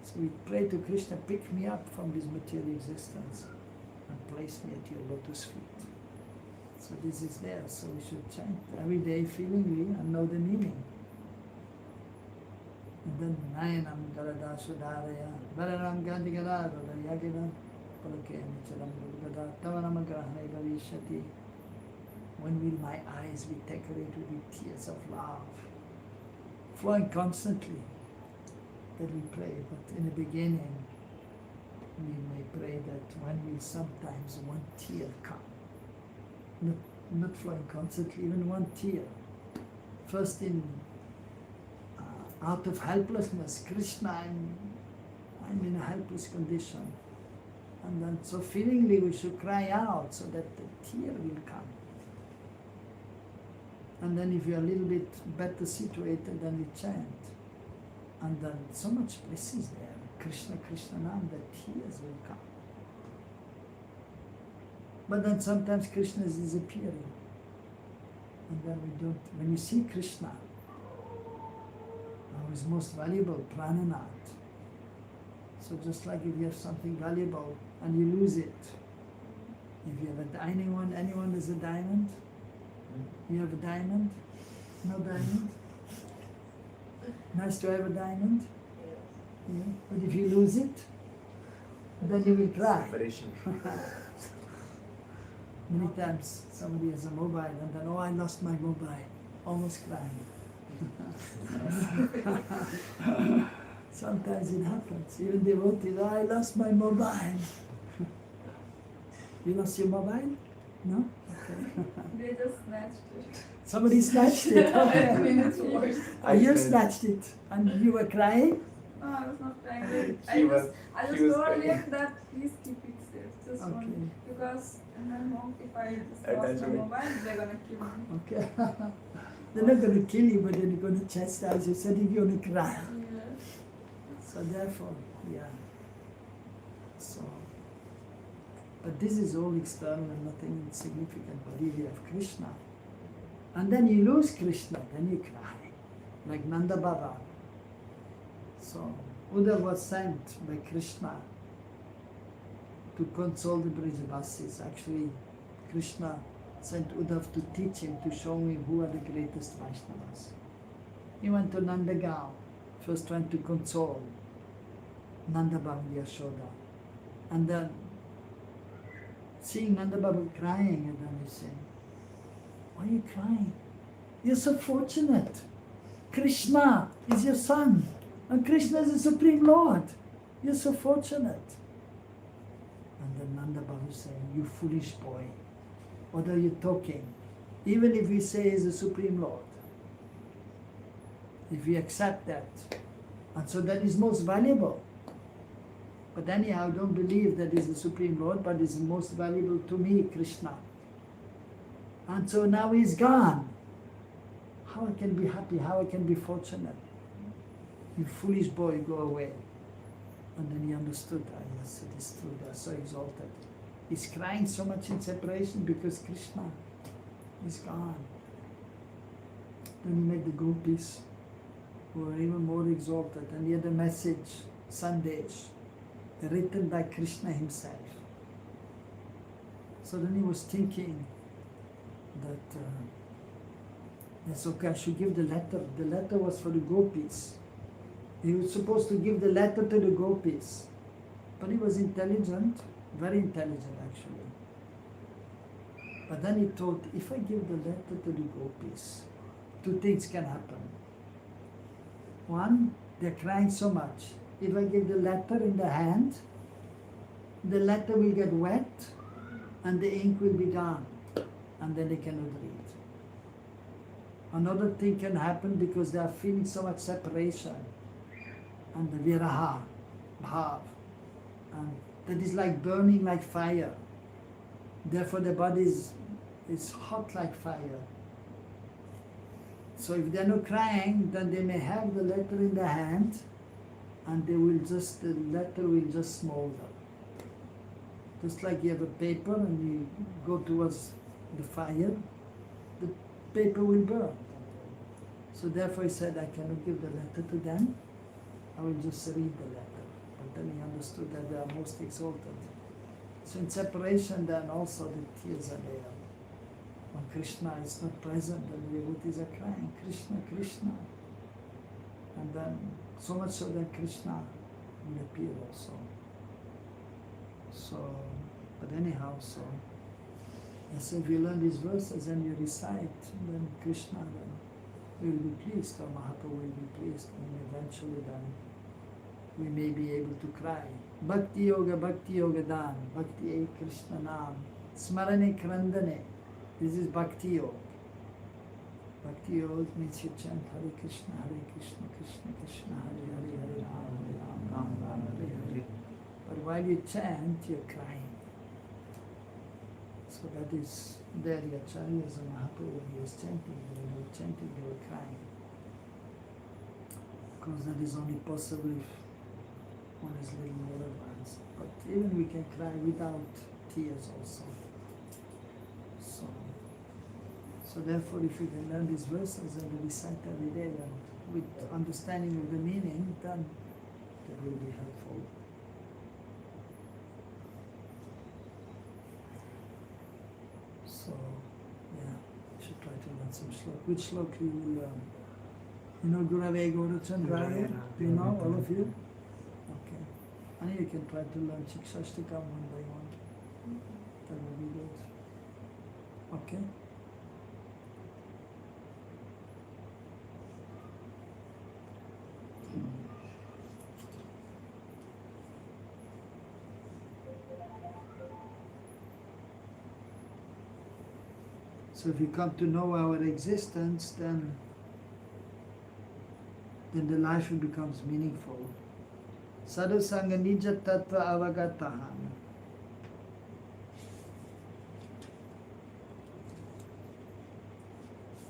So we pray to Krishna, pick me up from this material existence and place me at your lotus feet. So this is there, so we should chant every day feelingly and know the meaning. And then Nayanam Garada Sudaraya, Balaram Gandhi Garada, Yagina, Palakemi Charam Gada, Tavanama Grahane Gavishati. When will my eyes be decorated with tears of love, flowing constantly? That we pray, but in the beginning, we may pray that when will sometimes one tear come. Not flowing constantly, even one tear. First out of helplessness, Krishna, I'm in a helpless condition. And then so feelingly we should cry out so that the tear will come. And then if you're a little bit better situated, then we chant. And then so much bliss is there. Krishna, Krishna Nam, the tears will come. But then sometimes Krishna is disappearing. And then we don't, when you see Krishna, who is most valuable, Prananath. So just like if you have something valuable and you lose it, if you have anyone has a diamond? You have a diamond? No diamond? Nice to have a diamond? Yeah. But if you lose it, then you will cry. Separation. Many times somebody has a mobile and then, oh, I lost my mobile, almost crying. Sometimes it happens. Even devotees, oh, I lost my mobile. You lost your mobile? No? Okay. They just snatched it. Somebody snatched it. Okay. 5 minutes worse. Oh, you snatched it. And you were crying? No, I was not crying. She I was just she was told crying. him that please keep it safe. Just Okay. one. Because And then monk, if I just And lost that's my okay. mobile, they're gonna kill me. Okay. They're not going to kill you, but they're going to chastise you, so you're going to cry. Yeah. So therefore, yeah. So, but this is all external and nothing insignificant. But if you have Krishna, and then you lose Krishna, then you cry, like Nanda Baba. So Uddhava was sent by Krishna to console the Brijabasis. Actually, Krishna sent Uddhava to teach him, to show him who are the greatest Vaishnavas. He went to Nandagaon, first trying to console Nanda Baba and Yashoda. And then seeing Nanda Baba crying, and then he said, "Why are you crying? You're so fortunate. Krishna is your son, and Krishna is the Supreme Lord. You're so fortunate." And then Nanda Baba said, "You foolish boy, what are you talking? Even if we say he's the Supreme Lord, if we accept that, and so that is most valuable. But anyhow, don't believe that is the Supreme Lord, but is most valuable to me, Krishna. And so now he's gone. How I can be happy, how I can be fortunate? You foolish boy, go away." And then he understood, yes, it is true, they are so exalted. He's crying so much in separation because Krishna is gone. Then he met the gopis, who were even more exalted, and he had a message, Sandesh, written by Krishna himself. So then he was thinking that, yes, okay, I should give the letter. The letter was for the gopis. He was supposed to give the letter to the gopis. But he was intelligent, very intelligent actually. But then he thought, if I give the letter to the gopis, two things can happen. One, they're crying so much. If I give the letter in the hand, the letter will get wet and the ink will be gone, and then they cannot read. Another thing can happen because they are feeling so much separation and the viraha, bhav, and that is like burning like fire. Therefore the body is hot like fire. So if they are not crying, then they may have the letter in the hand and the letter will just smolder. Just like you have a paper and you go towards the fire, the paper will burn. So therefore he said, I cannot give the letter to them, I will just read the letter. But then he understood that they are most exalted. So in separation then also the tears are there. When Krishna is not present, then the devotees are crying, Krishna, Krishna. And then so much so that Krishna will appear also. So, but anyhow, so as if you learn these verses and you recite, then Krishna then will be pleased, or Mahaprabhu will be pleased, and eventually then we may be able to cry. Bhakti Yoga Dan, Bhakti E Krishna Nam, Smarane Krandane. This is Bhakti Yoga. Bhakti Yoga means you chant Hare Krishna, Krishna Krishna, Hare Hare, Hare Ram, Ram Ram, Hare Hare. But while you chant, you're crying. So that is there, the Acharyas and Mahaprabhu, when he was chanting, they were crying. Because that is only possible if one is a little more advanced. But even we can cry without tears also. So therefore, if you can learn these verses and recite every day and with understanding of the meaning, then that will be helpful. So, yeah, you should try to learn some shlok. Which shlok you will learn? You know Gurave Gaurachandraya? Do you know, all of you? Okay. And you can try to learn Shikshashtakam one by one. That will be good. Okay? So if you come to know our existence, then the life becomes meaningful. Sadhu Sangha Nija Tattva Avagataha.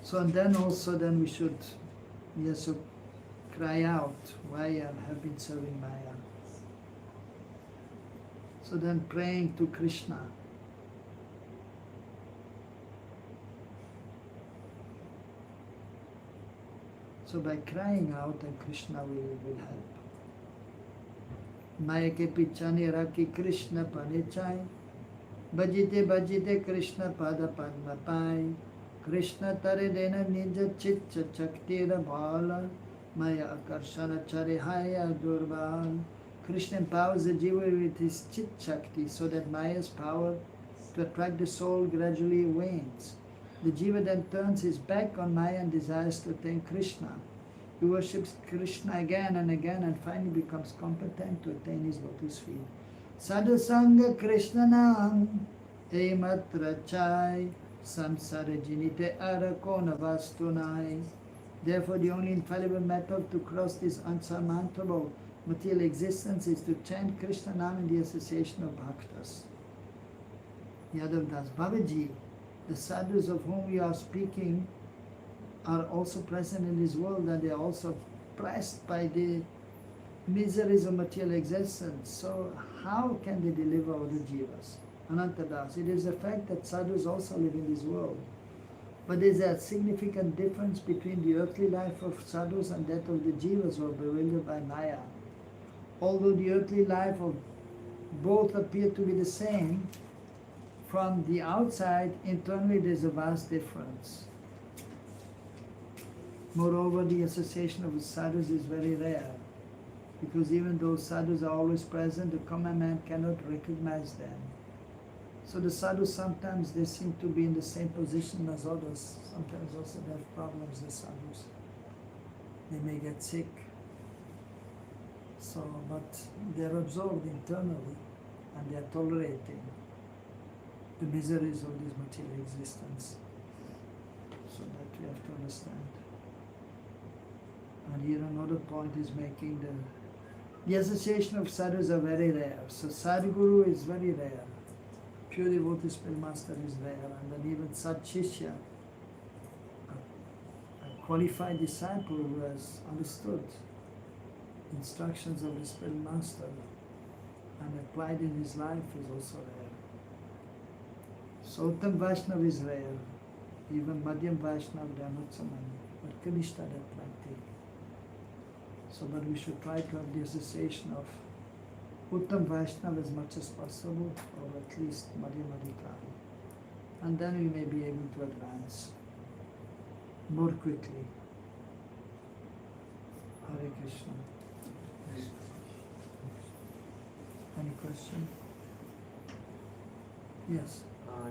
So and then also then we should also cry out why I have been serving Maya. So then praying to Krishna. So by crying out, then Krishna will help. Maya ke pichane raki Krishna panichai. Bhajite bhajite Krishna pada padma pai. Krishna tare dena nija chitta chaktira bhala. Maya akarshana charihaya durbal. Krishna empowers the jiva with his chit shakti so that Maya's power to attract the soul gradually wanes. The jiva then turns his back on Maya and desires to attain Krishna. He worships Krishna again and again and finally becomes competent to attain his lotus feet. Sadhu Sangha Krishna Nam Ematra Chai Samsara Jinite Arakona Vastunai. Therefore, the only infallible method to cross this unsurmountable material existence is to chant Krishna Nam in the association of bhaktas. Yadav Das Babaji, the sadhus of whom we are speaking are also present in this world and they are also pressed by the miseries of material existence. So how can they deliver all the jivas? Anantadas, it is a fact that sadhus also live in this world. But there is a significant difference between the earthly life of sadhus and that of the jivas who are bewildered by Maya. Although the earthly life of both appear to be the same, from the outside, internally there is a vast difference. Moreover, the association of sadhus is very rare, because even though sadhus are always present, the common man cannot recognize them. So the sadhus sometimes they seem to be in the same position as others. Sometimes also they have problems, the sadhus. They may get sick. So, but they're absorbed internally and they are tolerating the miseries of this material existence. So that we have to understand. And here another point is making the association of sadhus are very rare. So Sadhguru is very rare. Pure devotee spell master is rare. And then even Sadshishya, a qualified disciple who has understood instructions of the spell master and applied in his life is also rare. So Uttam Vaishnava is rare. Even Madhyam Vaishnava, there are not so many. But Kanishta, there are plenty. So, but we should try to have the association of Uttam Vaishnava as much as possible, or at least Madhyam Adhikari. And then we may be able to advance more quickly. Hare Krishna. Any question? Yes.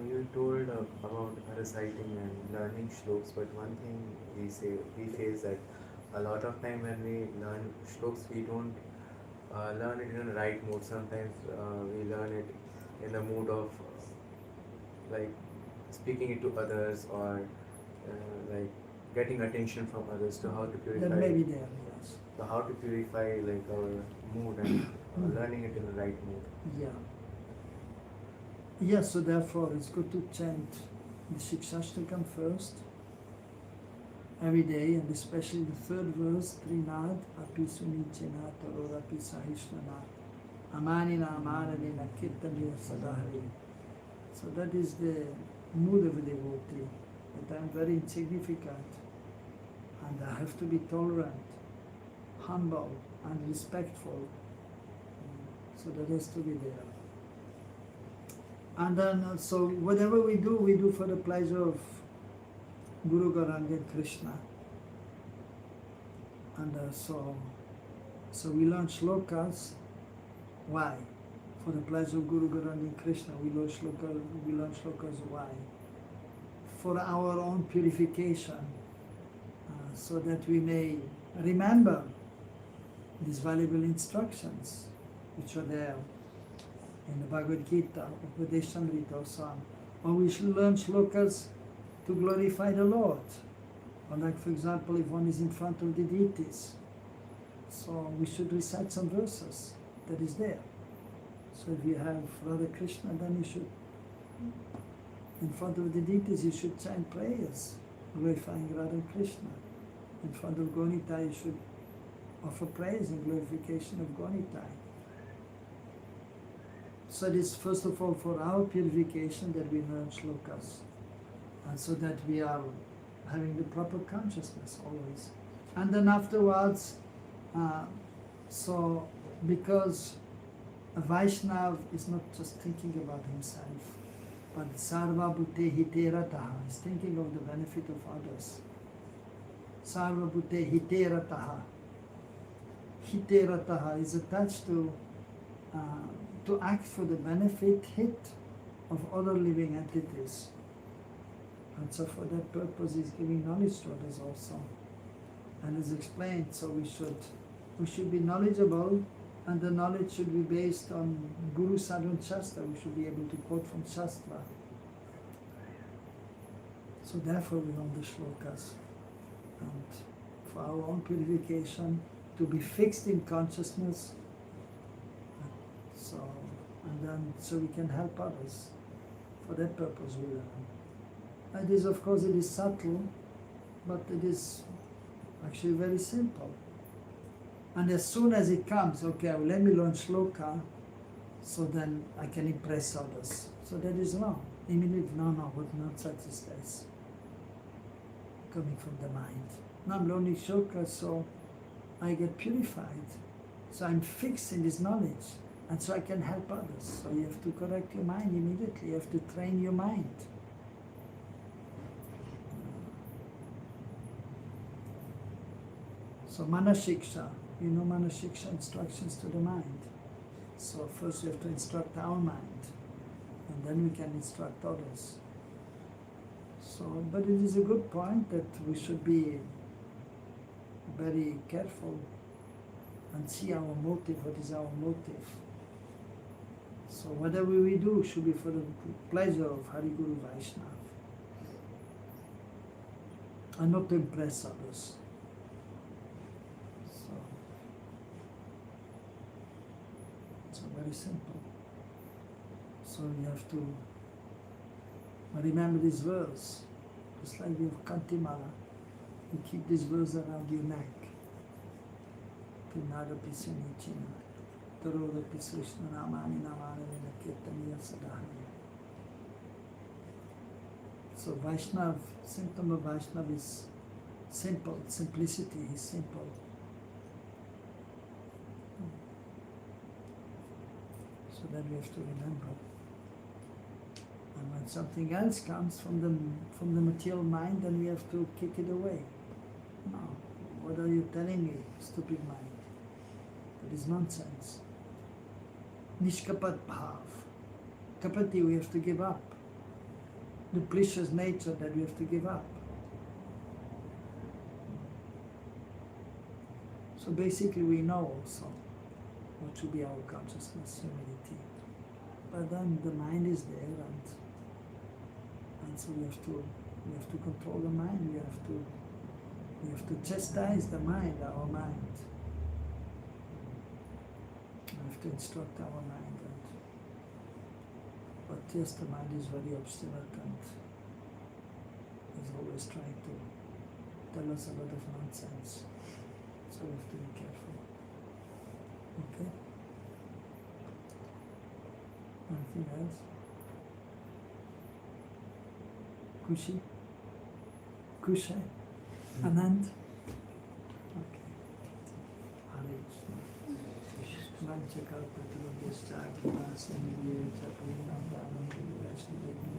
You told about reciting and learning shloks, but one thing we face that a lot of time when we learn shloks, we don't learn it in the right mood. Sometimes we learn it in the mood of like speaking it to others or like getting attention from others. To how to purify. That may be there, yes. So how to purify like our mood and learning it in the right mood. Yeah. Yes, so therefore it's good to chant the Shikshashtakam first, every day, and especially the third verse, Trinad, Api Sunichena, Taror Api Sahishvana, Amanina Amanadina Kirtanir Sadahari. So that is the mood of a devotee, that I am very insignificant, and I have to be tolerant, humble, and respectful. So that has to be there. And then, so whatever we do for the pleasure of Guru Gauranga and Krishna. And so we learn shlokas. Why? For the pleasure of Guru Gauranga and Krishna. We learn shlokas. Why? For our own purification, so that we may remember these valuable instructions which are there in the Bhagavad Gita, Upadeshamrita, or so on. Or we should learn shlokas to glorify the Lord. Or like, for example, if one is in front of the deities, so we should recite some verses that is there. So if you have Radha Krishna, then you should, in front of the deities, you should chant prayers. glorifying Radha and Krishna. In front of Gaunitai, you should offer praise and glorification of Gaunitai. So it is first of all for our purification that we learn shlokas, and so that we are having the proper consciousness always. And then afterwards, so because a Vaishnav is not just thinking about himself, but sarva bhute hite rataha is thinking of the benefit of others. Sarva bhute hite rataha. Hite rataha is attached to act for the benefit, hit, of other living entities. And so for that purpose he's giving knowledge to others also. And as explained, so we should be knowledgeable, and the knowledge should be based on Guru Sadhana Shastra. We should be able to quote from Shastra. So therefore we learn the shlokas. And for our own purification, to be fixed in consciousness, so, and then so we can help others. For that purpose we learn. And it is, of course, it is subtle, but it is actually very simple. And as soon as it comes, okay, well, let me learn shloka, so then I can impress others. So that is wrong. Immediately, no, what nonsense is this? Coming from the mind. Now I'm learning shloka, so I get purified. So I'm fixed in this knowledge, and so I can help others. So you have to correct your mind immediately. You have to train your mind. So manashiksha, you know, manashiksha, instructions to the mind. So first we have to instruct our mind, and then we can instruct others. So, but it is a good point that we should be very careful and see our motive, what is our motive. So whatever we do should be for the pleasure of Hari Guru Vaishnava, and not to impress others. So very simple. So you have to remember this verse, just like you have Kantimala. You keep this verse around your neck. Pinada Pisunichina, Taroda Pisrishna Namani Namani Vinakirtaniya Sadhani. So Vaishnav, symptom of Vaishnav is simple, simplicity is simple. So that we have to remember. And when something else comes from the material mind, then we have to kick it away. No, what are you telling me, stupid mind? That is nonsense. Nishkapat bhav. Kapati we have to give up. Duplicitous nature that we have to give up. So basically we know also what should be our consciousness, humility. But then the mind is there, and so we have to control the mind. We have to chastise the mind, our mind. We have to instruct our mind. But yes, the mind is very obstinate and is always trying to tell us a lot of nonsense. So we have to be careful. Okay? Anything else? Kushi? Kusha? Anand? Okay. Hare Krishna. Vanchakalpatarubhyascha kripasimhayascha purinamdanam Vaishnavim.